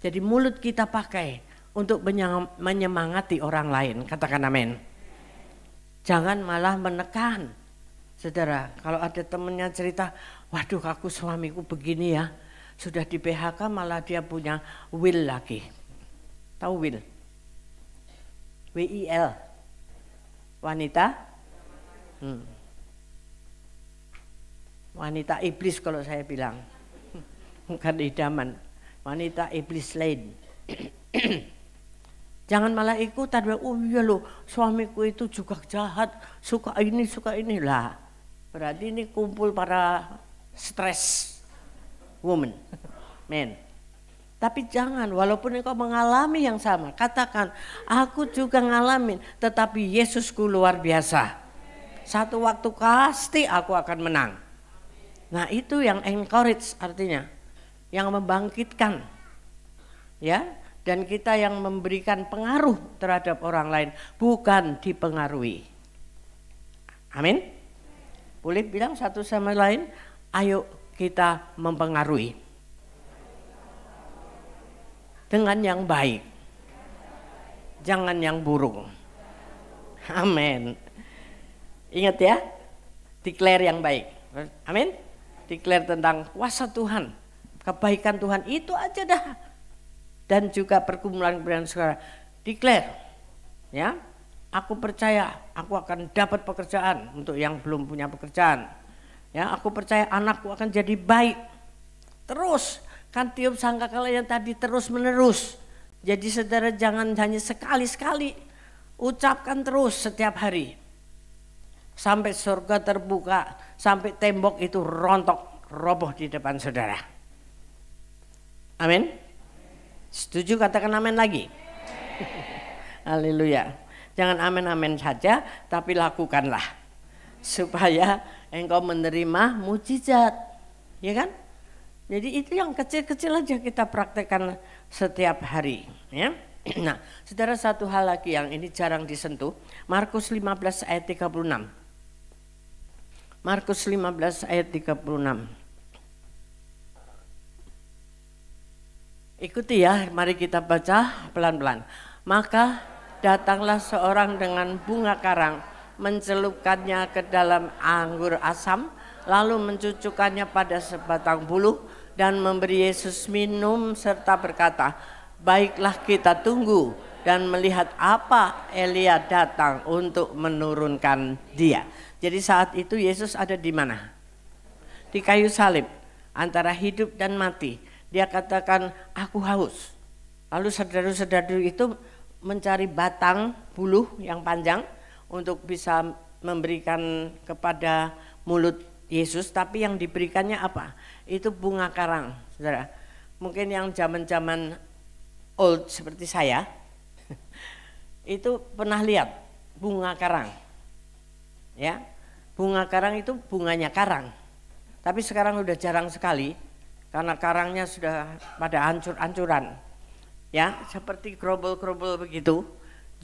Jadi mulut kita pakai untuk menyemangati orang lain. Katakan amin. Jangan malah menekan. Saudara, kalau ada temennya cerita, waduh aku suamiku begini ya, sudah di PHK malah dia punya will lagi. Tahu will? WIL. Wanita? Wanita iblis kalau saya bilang. Bukan idaman. Wanita iblis lain. Jangan malah ikutan, oh iya loh suamiku itu juga jahat, suka ini lah. Berarti ini kumpul para stres woman, men. Tapi jangan, walaupun engkau mengalami yang sama, katakan aku juga ngalamin, tetapi Yesusku luar biasa. Satu waktu pasti aku akan menang. Nah itu yang encourage artinya, yang membangkitkan, ya. Dan kita yang memberikan pengaruh terhadap orang lain, bukan dipengaruhi. Amin. Boleh bilang satu sama lain, ayo kita mempengaruhi. Dengan yang baik. Jangan yang buruk. Amin. Ingat ya, declare yang baik. Amin. Declare tentang kuasa Tuhan, kebaikan Tuhan, itu aja dah. Dan juga pergumulan saudara, declare, ya, aku percaya aku akan dapat pekerjaan untuk yang belum punya pekerjaan, ya, aku percaya anakku akan jadi baik. Terus kan tiup sangkakala yang tadi terus menerus. Jadi saudara jangan hanya sekali-sekali, ucapkan terus setiap hari sampai surga terbuka, sampai tembok itu rontok roboh di depan saudara. Amin. Setuju? Katakan amin lagi. Haleluya. Jangan amin-amin saja, tapi lakukanlah supaya engkau menerima mujizat, ya kan? Jadi itu yang kecil-kecil aja kita praktekkan setiap hari, ya. Nah, saudara, satu hal lagi yang ini jarang disentuh, Markus 15 ayat 36. Markus 15 ayat 36. Ikuti ya, mari kita baca pelan-pelan. Maka datanglah seorang dengan bunga karang, mencelupkannya ke dalam anggur asam, lalu mencucukkannya pada sebatang buluh dan memberi Yesus minum serta berkata, baiklah kita tunggu dan melihat apa Elia datang untuk menurunkan dia. Jadi saat itu Yesus ada di mana? Di kayu salib, antara hidup dan mati. Dia katakan, aku haus. Lalu saudara-saudara itu mencari batang buluh yang panjang untuk bisa memberikan kepada mulut Yesus. Tapi yang diberikannya apa? Itu bunga karang, saudara. Mungkin yang zaman-zaman old seperti saya, itu pernah lihat bunga karang. Ya, bunga karang itu bunganya karang. Tapi sekarang udah jarang sekali. Karena karangnya sudah pada hancur-hancuran, ya, seperti gerobol-gerobol begitu.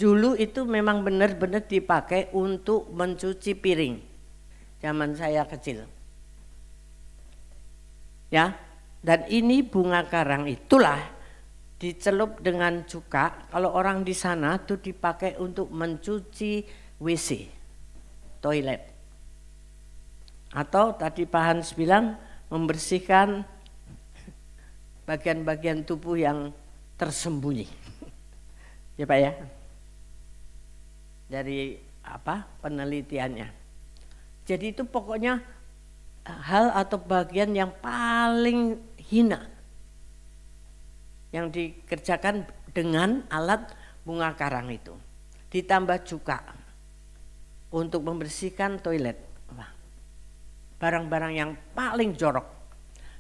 Dulu itu memang benar-benar dipakai untuk mencuci piring. Zaman saya kecil, ya. Dan ini bunga karang itulah dicelup dengan cuka. Kalau orang di sana tuh dipakai untuk mencuci WC, toilet. Atau tadi Pak Hans bilang membersihkan bagian-bagian tubuh yang tersembunyi. Ya Pak ya. Dari penelitiannya. Jadi itu pokoknya hal atau bagian yang paling hina yang dikerjakan dengan alat bunga karang itu. Ditambah cuka untuk membersihkan toilet. Barang-barang yang paling jorok.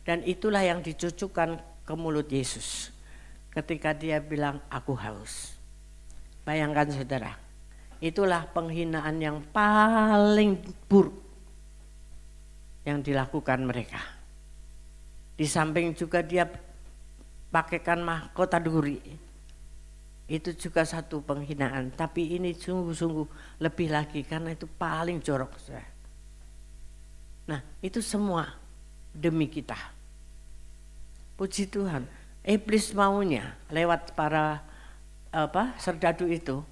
Dan itulah yang dicucukkan ke mulut Yesus ketika dia bilang aku haus. Bayangkan saudara, itulah penghinaan yang paling buruk yang dilakukan mereka. Di samping juga dia pakaikan mahkota duri. Itu juga satu penghinaan, tapi ini sungguh-sungguh lebih lagi karena itu paling jorok. Nah, itu semua demi kita. Puji Tuhan, iblis maunya lewat para serdadu itu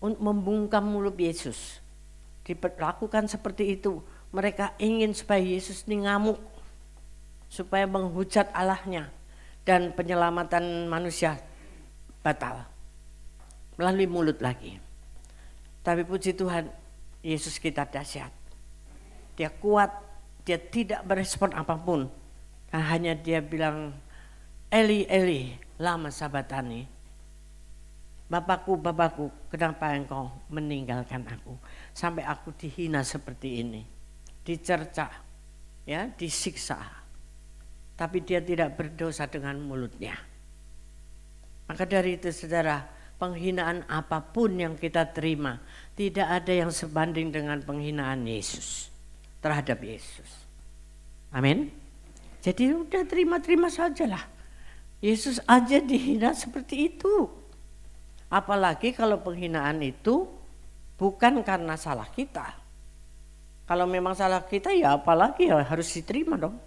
membungkam mulut Yesus. Dilakukan seperti itu. Mereka ingin supaya Yesus ini ngamuk, supaya menghujat Allahnya dan penyelamatan manusia batal melalui mulut lagi. Tapi puji Tuhan, Yesus kita dahsyat. Dia kuat, dia tidak berespon apapun. Hanya dia bilang, Eli, Eli, lama sabatani. Bapakku, Bapakku, kenapa engkau meninggalkan aku? Sampai aku dihina seperti ini. Dicerca, ya, disiksa. Tapi dia tidak berdosa dengan mulutnya. Maka dari itu saudara, penghinaan apapun yang kita terima, tidak ada yang sebanding dengan penghinaan Yesus terhadap Yesus. Amin. Jadi udah terima-terima sajalah. Yesus aja dihina seperti itu. Apalagi kalau penghinaan itu bukan karena salah kita. Kalau memang salah kita ya apalagi ya harus diterima dong.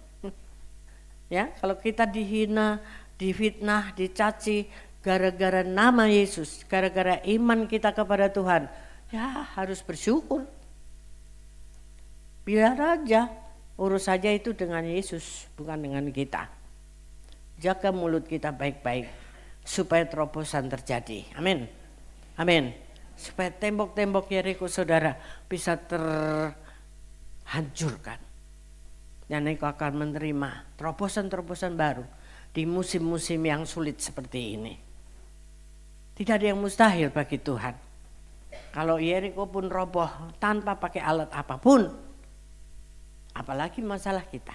Ya, kalau kita dihina, difitnah, dicaci gara-gara nama Yesus, gara-gara iman kita kepada Tuhan, ya harus bersyukur. Biar aja, urus saja itu dengan Yesus, bukan dengan kita. Jaga mulut kita baik-baik supaya terobosan terjadi. Amin. Amin. Supaya tembok-tembok Yeriko saudara bisa terhancurkan. Dan engkau akan menerima terobosan-terobosan baru di musim-musim yang sulit seperti ini. Tidak ada yang mustahil bagi Tuhan. Kalau Yeriko pun roboh tanpa pakai alat apapun, apalagi masalah kita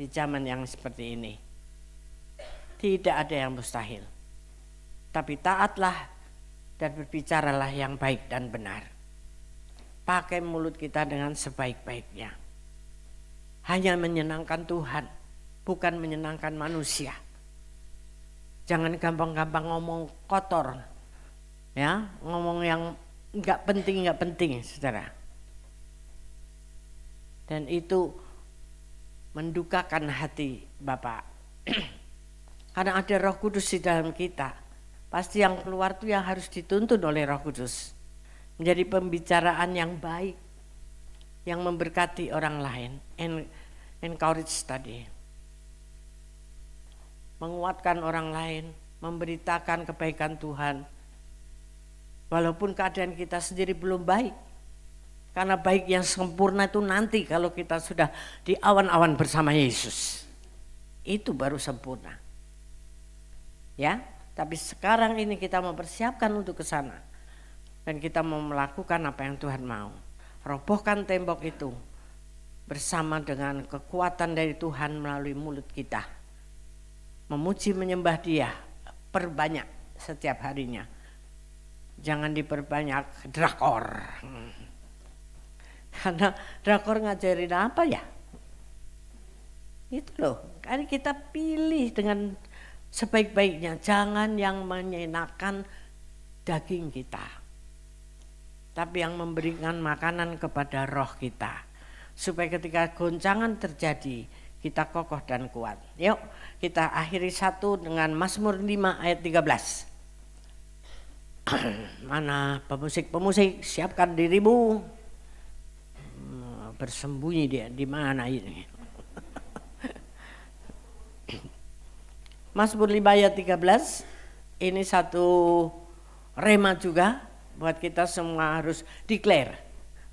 di zaman yang seperti ini. Tidak ada yang mustahil. Tapi taatlah dan berbicaralah yang baik dan benar. Pakai mulut kita dengan sebaik-baiknya. Hanya menyenangkan Tuhan, bukan menyenangkan manusia. Jangan gampang-gampang ngomong kotor, ya, ngomong yang nggak penting, saudara. Dan itu mendukakan hati Bapak. Karena ada Roh Kudus di dalam kita. Pasti yang keluar itu yang harus dituntun oleh Roh Kudus. Menjadi pembicaraan yang baik. Yang memberkati orang lain. Encourage tadi. Menguatkan orang lain. Memberitakan kebaikan Tuhan. Walaupun keadaan kita sendiri belum baik. Karena baik yang sempurna itu nanti kalau kita sudah di awan-awan bersama Yesus. Itu baru sempurna. Ya, tapi sekarang ini kita mempersiapkan untuk ke sana. Dan kita mau melakukan apa yang Tuhan mau. Robohkan tembok itu bersama dengan kekuatan dari Tuhan melalui mulut kita. Memuji menyembah Dia, perbanyak setiap harinya. Jangan diperbanyak drakor. Karena drakor ngajarin apa ya? Itu loh, kan kita pilih dengan sebaik-baiknya, jangan yang menyenangkan daging kita, tapi yang memberikan makanan kepada roh kita, supaya ketika goncangan terjadi, kita kokoh dan kuat. Yuk kita akhiri satu dengan Mazmur 5 ayat 13. Mana pemusik-pemusik, siapkan dirimu. Bersembunyi dia, di mana ini? Mazmur 5 ayat 13. Ini satu rema juga buat kita semua, harus declare,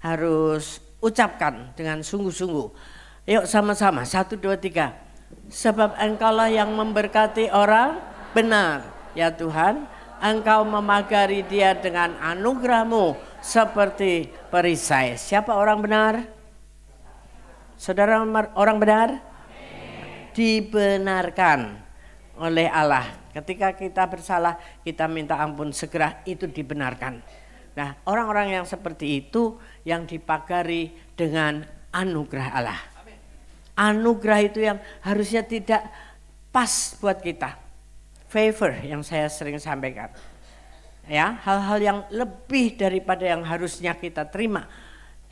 harus ucapkan dengan sungguh-sungguh. Yuk sama-sama, 1, 2, 3. Sebab Engkaulah yang memberkati orang benar, ya Tuhan. Engkau memagari dia dengan anugerah-Mu seperti perisai. Siapa orang benar? Saudara orang benar? Dibenarkan oleh Allah. Ketika kita bersalah, kita minta ampun, segera itu dibenarkan. Nah, orang-orang yang seperti itu yang dipagari dengan anugerah Allah. Anugerah itu yang harusnya tidak pas buat kita. Favor yang saya sering sampaikan. Ya, hal-hal yang lebih daripada yang harusnya kita terima.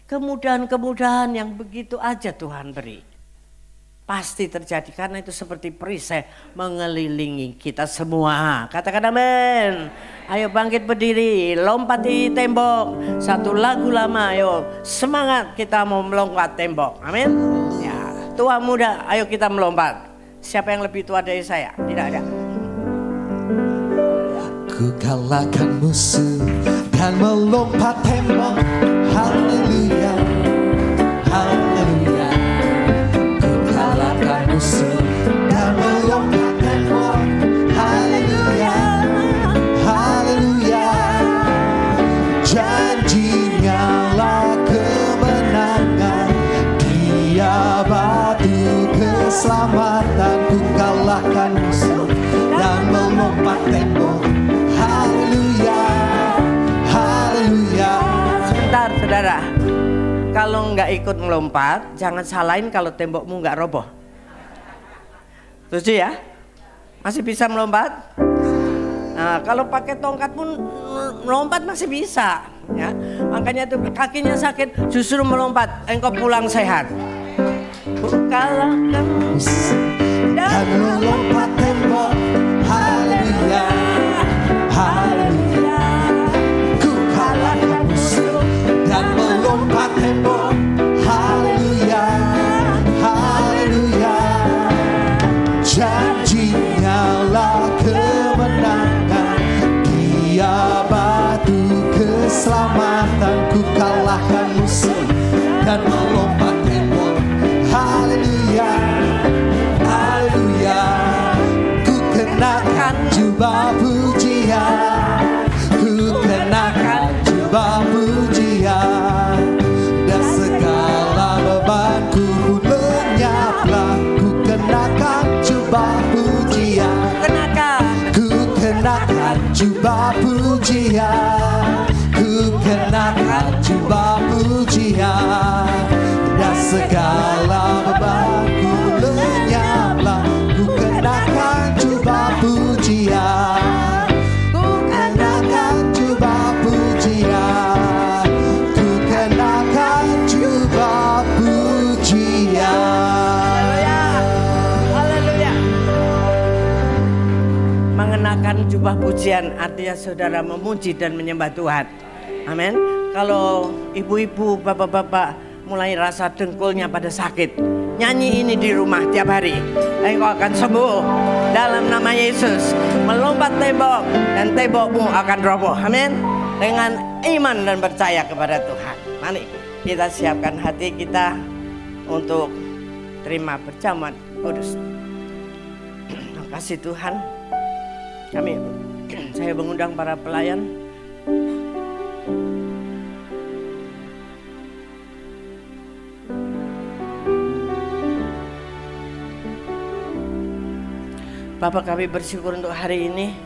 Kemudahan-kemudahan yang begitu aja Tuhan beri. Pasti terjadi karena itu seperti perisai mengelilingi kita semua. Katakan amin. Ayo bangkit berdiri, lompati tembok. Satu lagu lama, ayo semangat kita mau melompat tembok. Amin. Ya, tua muda, ayo kita melompat. Siapa yang lebih tua dari saya? Tidak ada. Ku kalahkan musuh dan melompat tembok. Haleluya, haleluya. Ku kalahkan musuh dan melompat tembok. Haleluya, haleluya. Janjinya lah kemenangan, Dia batu keselamatan. Ku kalahkan musuh dan melompat tembok. Haleluya, haleluya. Sebentar saudara, kalau nggak ikut melompat, jangan salahin kalau tembokmu nggak roboh. Setuju ya? Masih bisa melompat? Nah, kalau pakai tongkat pun melompat masih bisa. Ya, makanya itu kakinya sakit, justru melompat, engkau pulang sehat. Kalahkan Dan melompat tembok. Haleluya, haleluya. Ku kalahkan musuh dan melompat tembok. Haleluya, haleluya. Janjinya lah kemenangan, Dia batu keselamatan. Ku kalahkan musuh dan melompat tembok. Haleluya, haleluya. Ku kenakan jubah pujian, ku kenakan jubah pujian, dan segala bebanku pun lenyaplah. Ku kenakan jubah pujian, ku kenakan jubah pujian, ku kenakan jubah pujian, dan segala bebanku lenyaplah. Ku kenakan jubah pujian, ku kenakan jubah pujian, ku kenakan jubah pujian. Haleluya. Mengenakan jubah pujian artinya saudara memuji dan menyembah Tuhan. Amin. Kalau ibu-ibu, bapak-bapak mulai rasa dengkulnya pada sakit, nyanyi ini di rumah tiap hari, engkau akan sembuh dalam nama Yesus. Melompat tembok dan tembokmu akan roboh. Amin. Dengan iman dan percaya kepada Tuhan. Mari kita siapkan hati kita untuk terima perjamuan kudus. Terima kasih Tuhan. Saya mengundang para pelayan. Bapak, kami bersyukur untuk hari ini.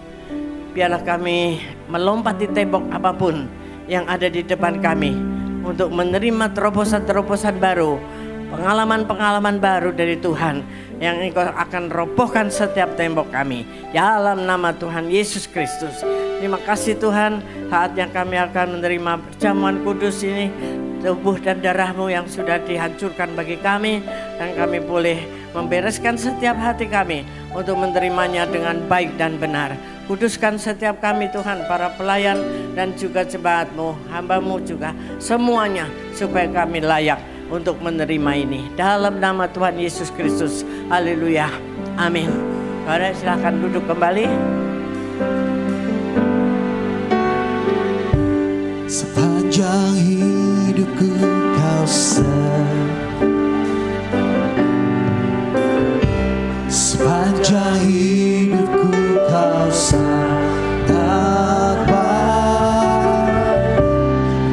Biarlah kami melompati tembok apapun yang ada di depan kami untuk menerima terobosan-terobosan baru, pengalaman-pengalaman baru dari Tuhan yang Engkau akan robohkan setiap tembok kami. Dalam nama Tuhan Yesus Kristus. Terima kasih Tuhan, saatnya kami akan menerima perjamuan kudus ini, tubuh dan darah-Mu yang sudah dihancurkan bagi kami, dan kami boleh membereskan setiap hati kami untuk menerimanya dengan baik dan benar. Kuduskan setiap kami Tuhan, para pelayan dan juga jemaat-Mu, hamba-Mu juga, semuanya supaya kami layak untuk menerima ini. Dalam nama Tuhan Yesus Kristus. Haleluya. Amin. Mari silahkan duduk kembali. Sepanjang hidupku kau sepanjang hidupku kau sangat baik,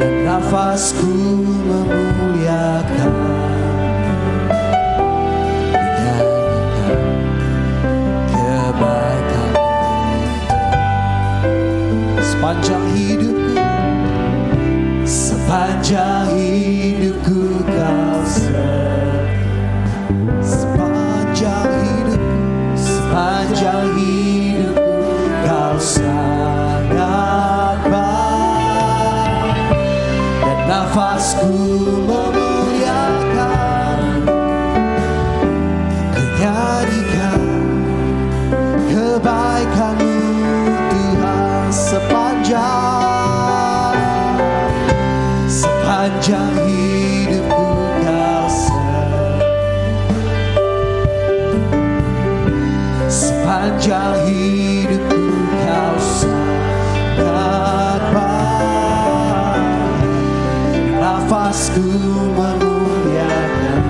dan nafasku memuliakan, menyanyikan kebaikan. Sepanjang hidupku, sepanjang hidupku kau sepanjang hidupku kau sangat baik, dan nafasku memuliakan, menyanyikan kebaikan-Mu Tuhan. Sepanjang hidupku kau sepanjang hidupku kau sangat baik, nafasku memuliakan,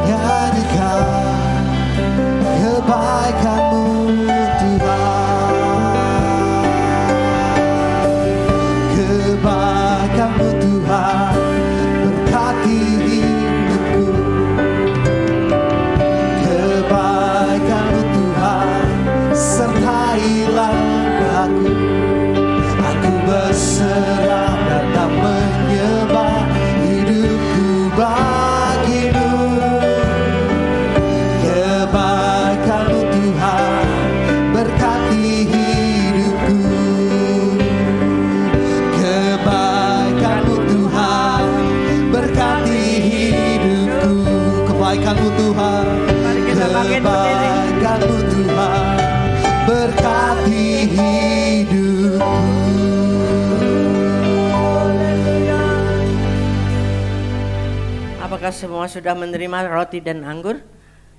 menyanyikan kebaikan-Mu kebaikan-Mu Tuhan, berkati hidupku. Kebaikan-Mu Tuhan, sertailah aku. Aku berserah dan tak menyembah hidupku bagi-Mu. Kebaikan-Mu Tuhan, berkati hidupku. Kebaikan-Mu Tuhan, berkati hidupku. Kebaikan-Mu Tuhan, kebaikan-Mu Tuhan, berkati hidupku. Apakah semua sudah menerima roti dan anggur?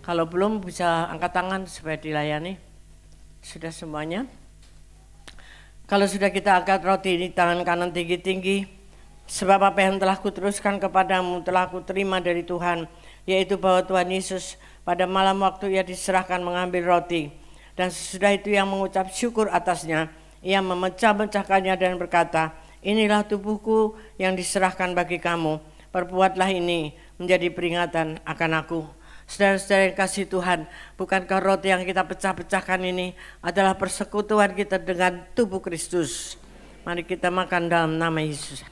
Kalau belum bisa angkat tangan supaya dilayani. Sudah semuanya? Kalau sudah kita angkat roti di tangan kanan tinggi-tinggi, sebab apa yang telah kuteruskan kepadamu telah kuterima dari Tuhan, yaitu bahwa Tuhan Yesus pada malam waktu Ia diserahkan mengambil roti, dan sesudah itu Ia mengucap syukur atasnya, Ia memecah-mecahkannya dan berkata, inilah tubuhku yang diserahkan bagi kamu, perbuatlah ini menjadi peringatan akan aku. Saudara-saudara yang kasih Tuhan, bukankah roti yang kita pecah-pecahkan ini adalah persekutuan kita dengan tubuh Kristus? Mari kita makan dalam nama Yesus.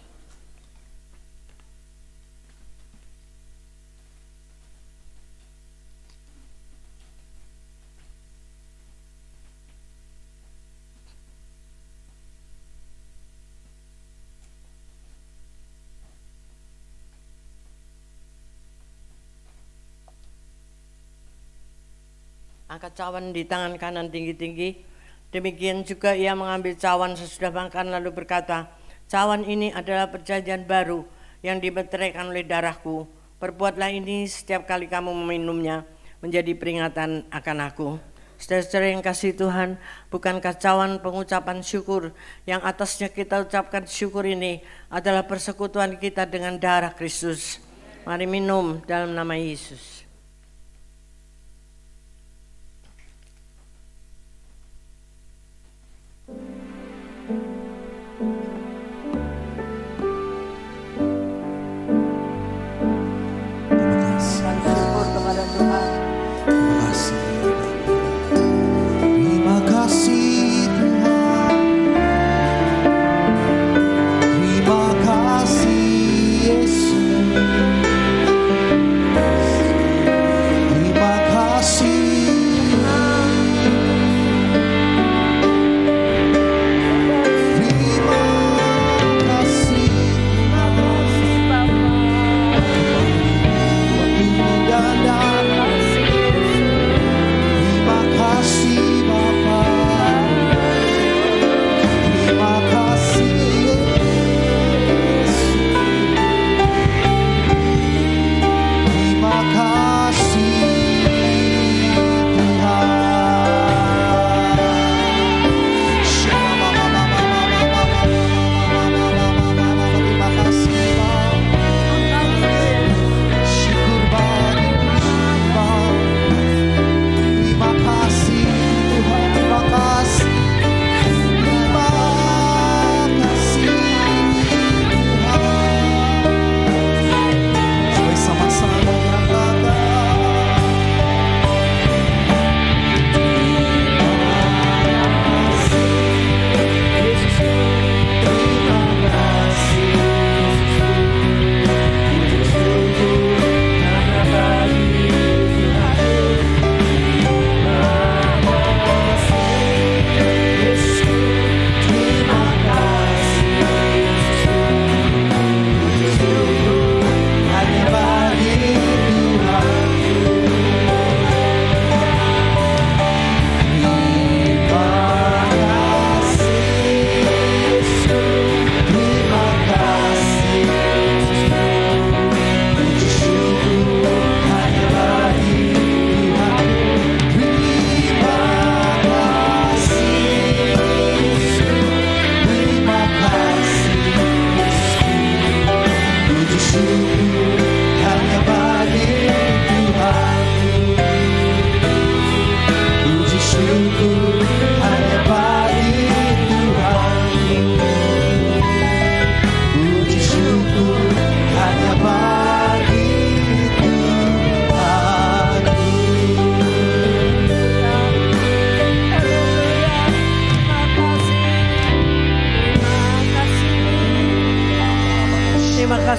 Angkat cawan di tangan kanan tinggi-tinggi. Demikian juga Ia mengambil cawan sesudah makan lalu berkata, cawan ini adalah perjanjian baru yang dimeteraikan oleh darahku. Perbuatlah ini setiap kali kamu meminumnya menjadi peringatan akan aku. Saudara-saudara yang kasih Tuhan, bukankah cawan pengucapan syukur yang atasnya kita ucapkan syukur ini adalah persekutuan kita dengan darah Kristus? Mari minum dalam nama Yesus. Terima kasih Tuhan, terima kasih Yesus.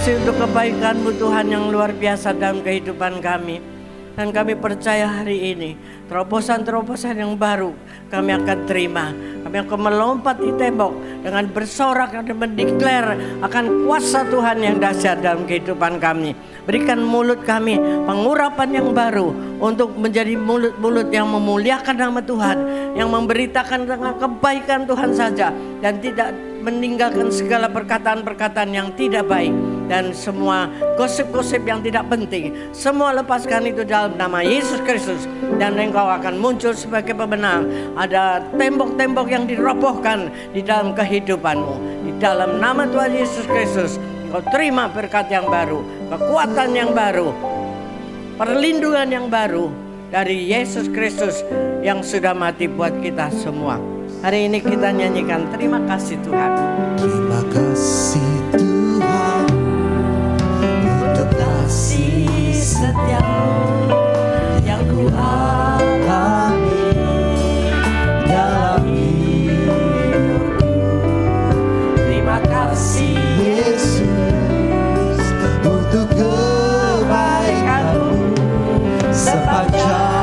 kasih untuk kebaikan-Mu Tuhan yang luar biasa dalam kehidupan kami. Dan kami percaya hari ini terobosan-terobosan yang baru kami akan terima. Kami akan melompat di tembok dengan bersorak dan mendeklar akan kuasa Tuhan yang dahsyat dalam kehidupan kami. Berikan mulut kami pengurapan yang baru untuk menjadi mulut-mulut yang memuliakan nama Tuhan, yang memberitakan tentang kebaikan Tuhan saja dan tidak meninggalkan segala perkataan-perkataan yang tidak baik dan semua gosip-gosip yang tidak penting. Semua lepaskan itu dalam nama Yesus Kristus, dan Engkau akan muncul sebagai pemenang. Ada tembok-tembok yang dirobohkan di dalam kehidupanmu. Di dalam nama Tuhan Yesus Kristus, Engkau terima berkat yang baru, kekuatan yang baru, perlindungan yang baru dari Yesus Kristus yang sudah mati buat kita semua. Hari ini kita nyanyikan terima kasih Tuhan. Terima kasih Tuhan untuk kasih setiamu yang ku alami dalam hidupku. Terima kasih Yesus untuk kebaikan-Mu sepanjang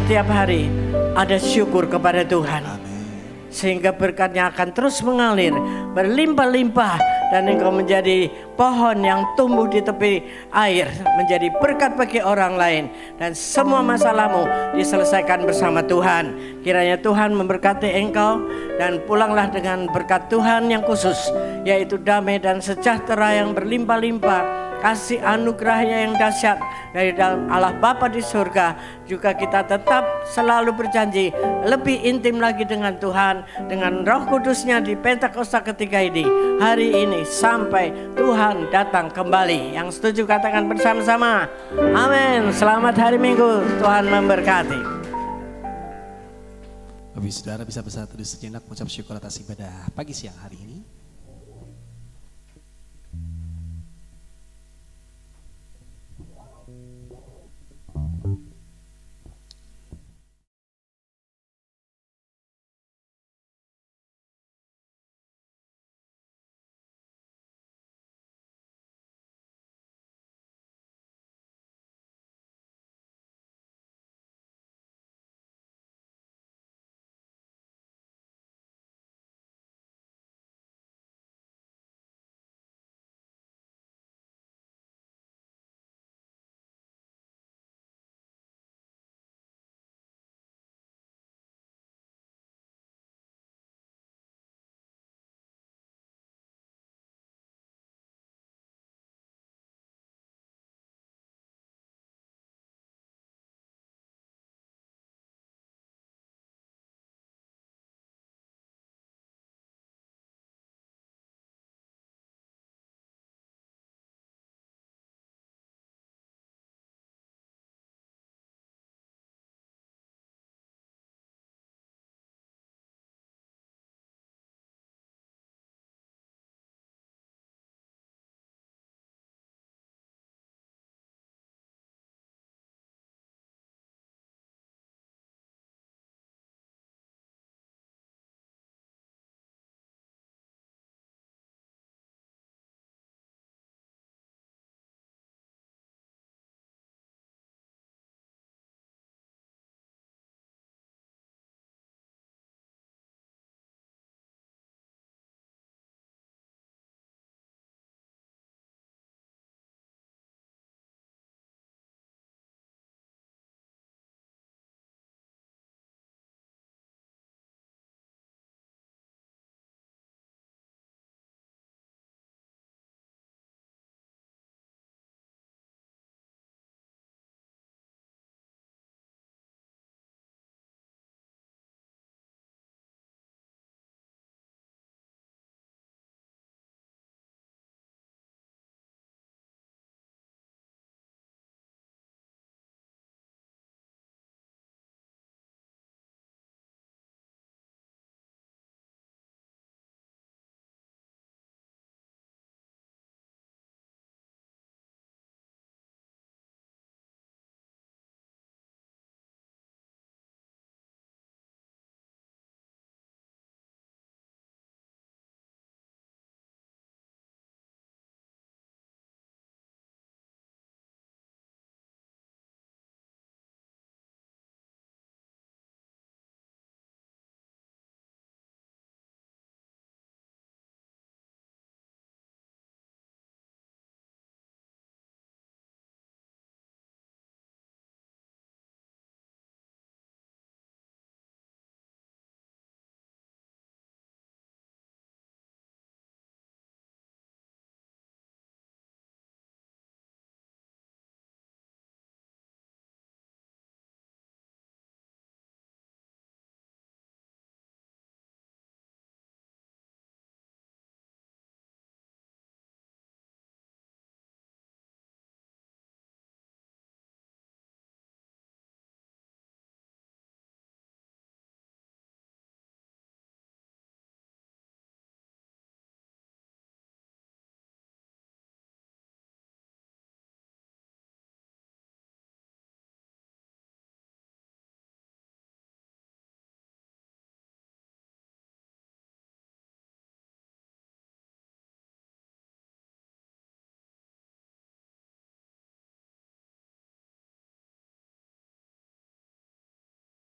setiap hari ada syukur kepada Tuhan. Sehingga berkatnya akan terus mengalir berlimpah-limpah, dan engkau menjadi pohon yang tumbuh di tepi air, menjadi berkat bagi orang lain, dan semua masalahmu diselesaikan bersama Tuhan. Kiranya Tuhan memberkati engkau dan pulanglah dengan berkat Tuhan yang khusus, yaitu damai dan sejahtera yang berlimpah-limpah, kasih anugerahnya yang dahsyat dari dalam Allah Bapa di surga. Juga kita tetap selalu berjanji lebih intim lagi dengan Tuhan, dengan Roh Kudusnya di Pentakosta ketiga ini, hari ini sampai Tuhan datang kembali. Yang setuju katakan bersama-sama amin. Selamat hari Minggu, Tuhan memberkati. Bapak Saudara bisa bersatu sejenak mengucap syukur atas ibadah pagi siang hari ini.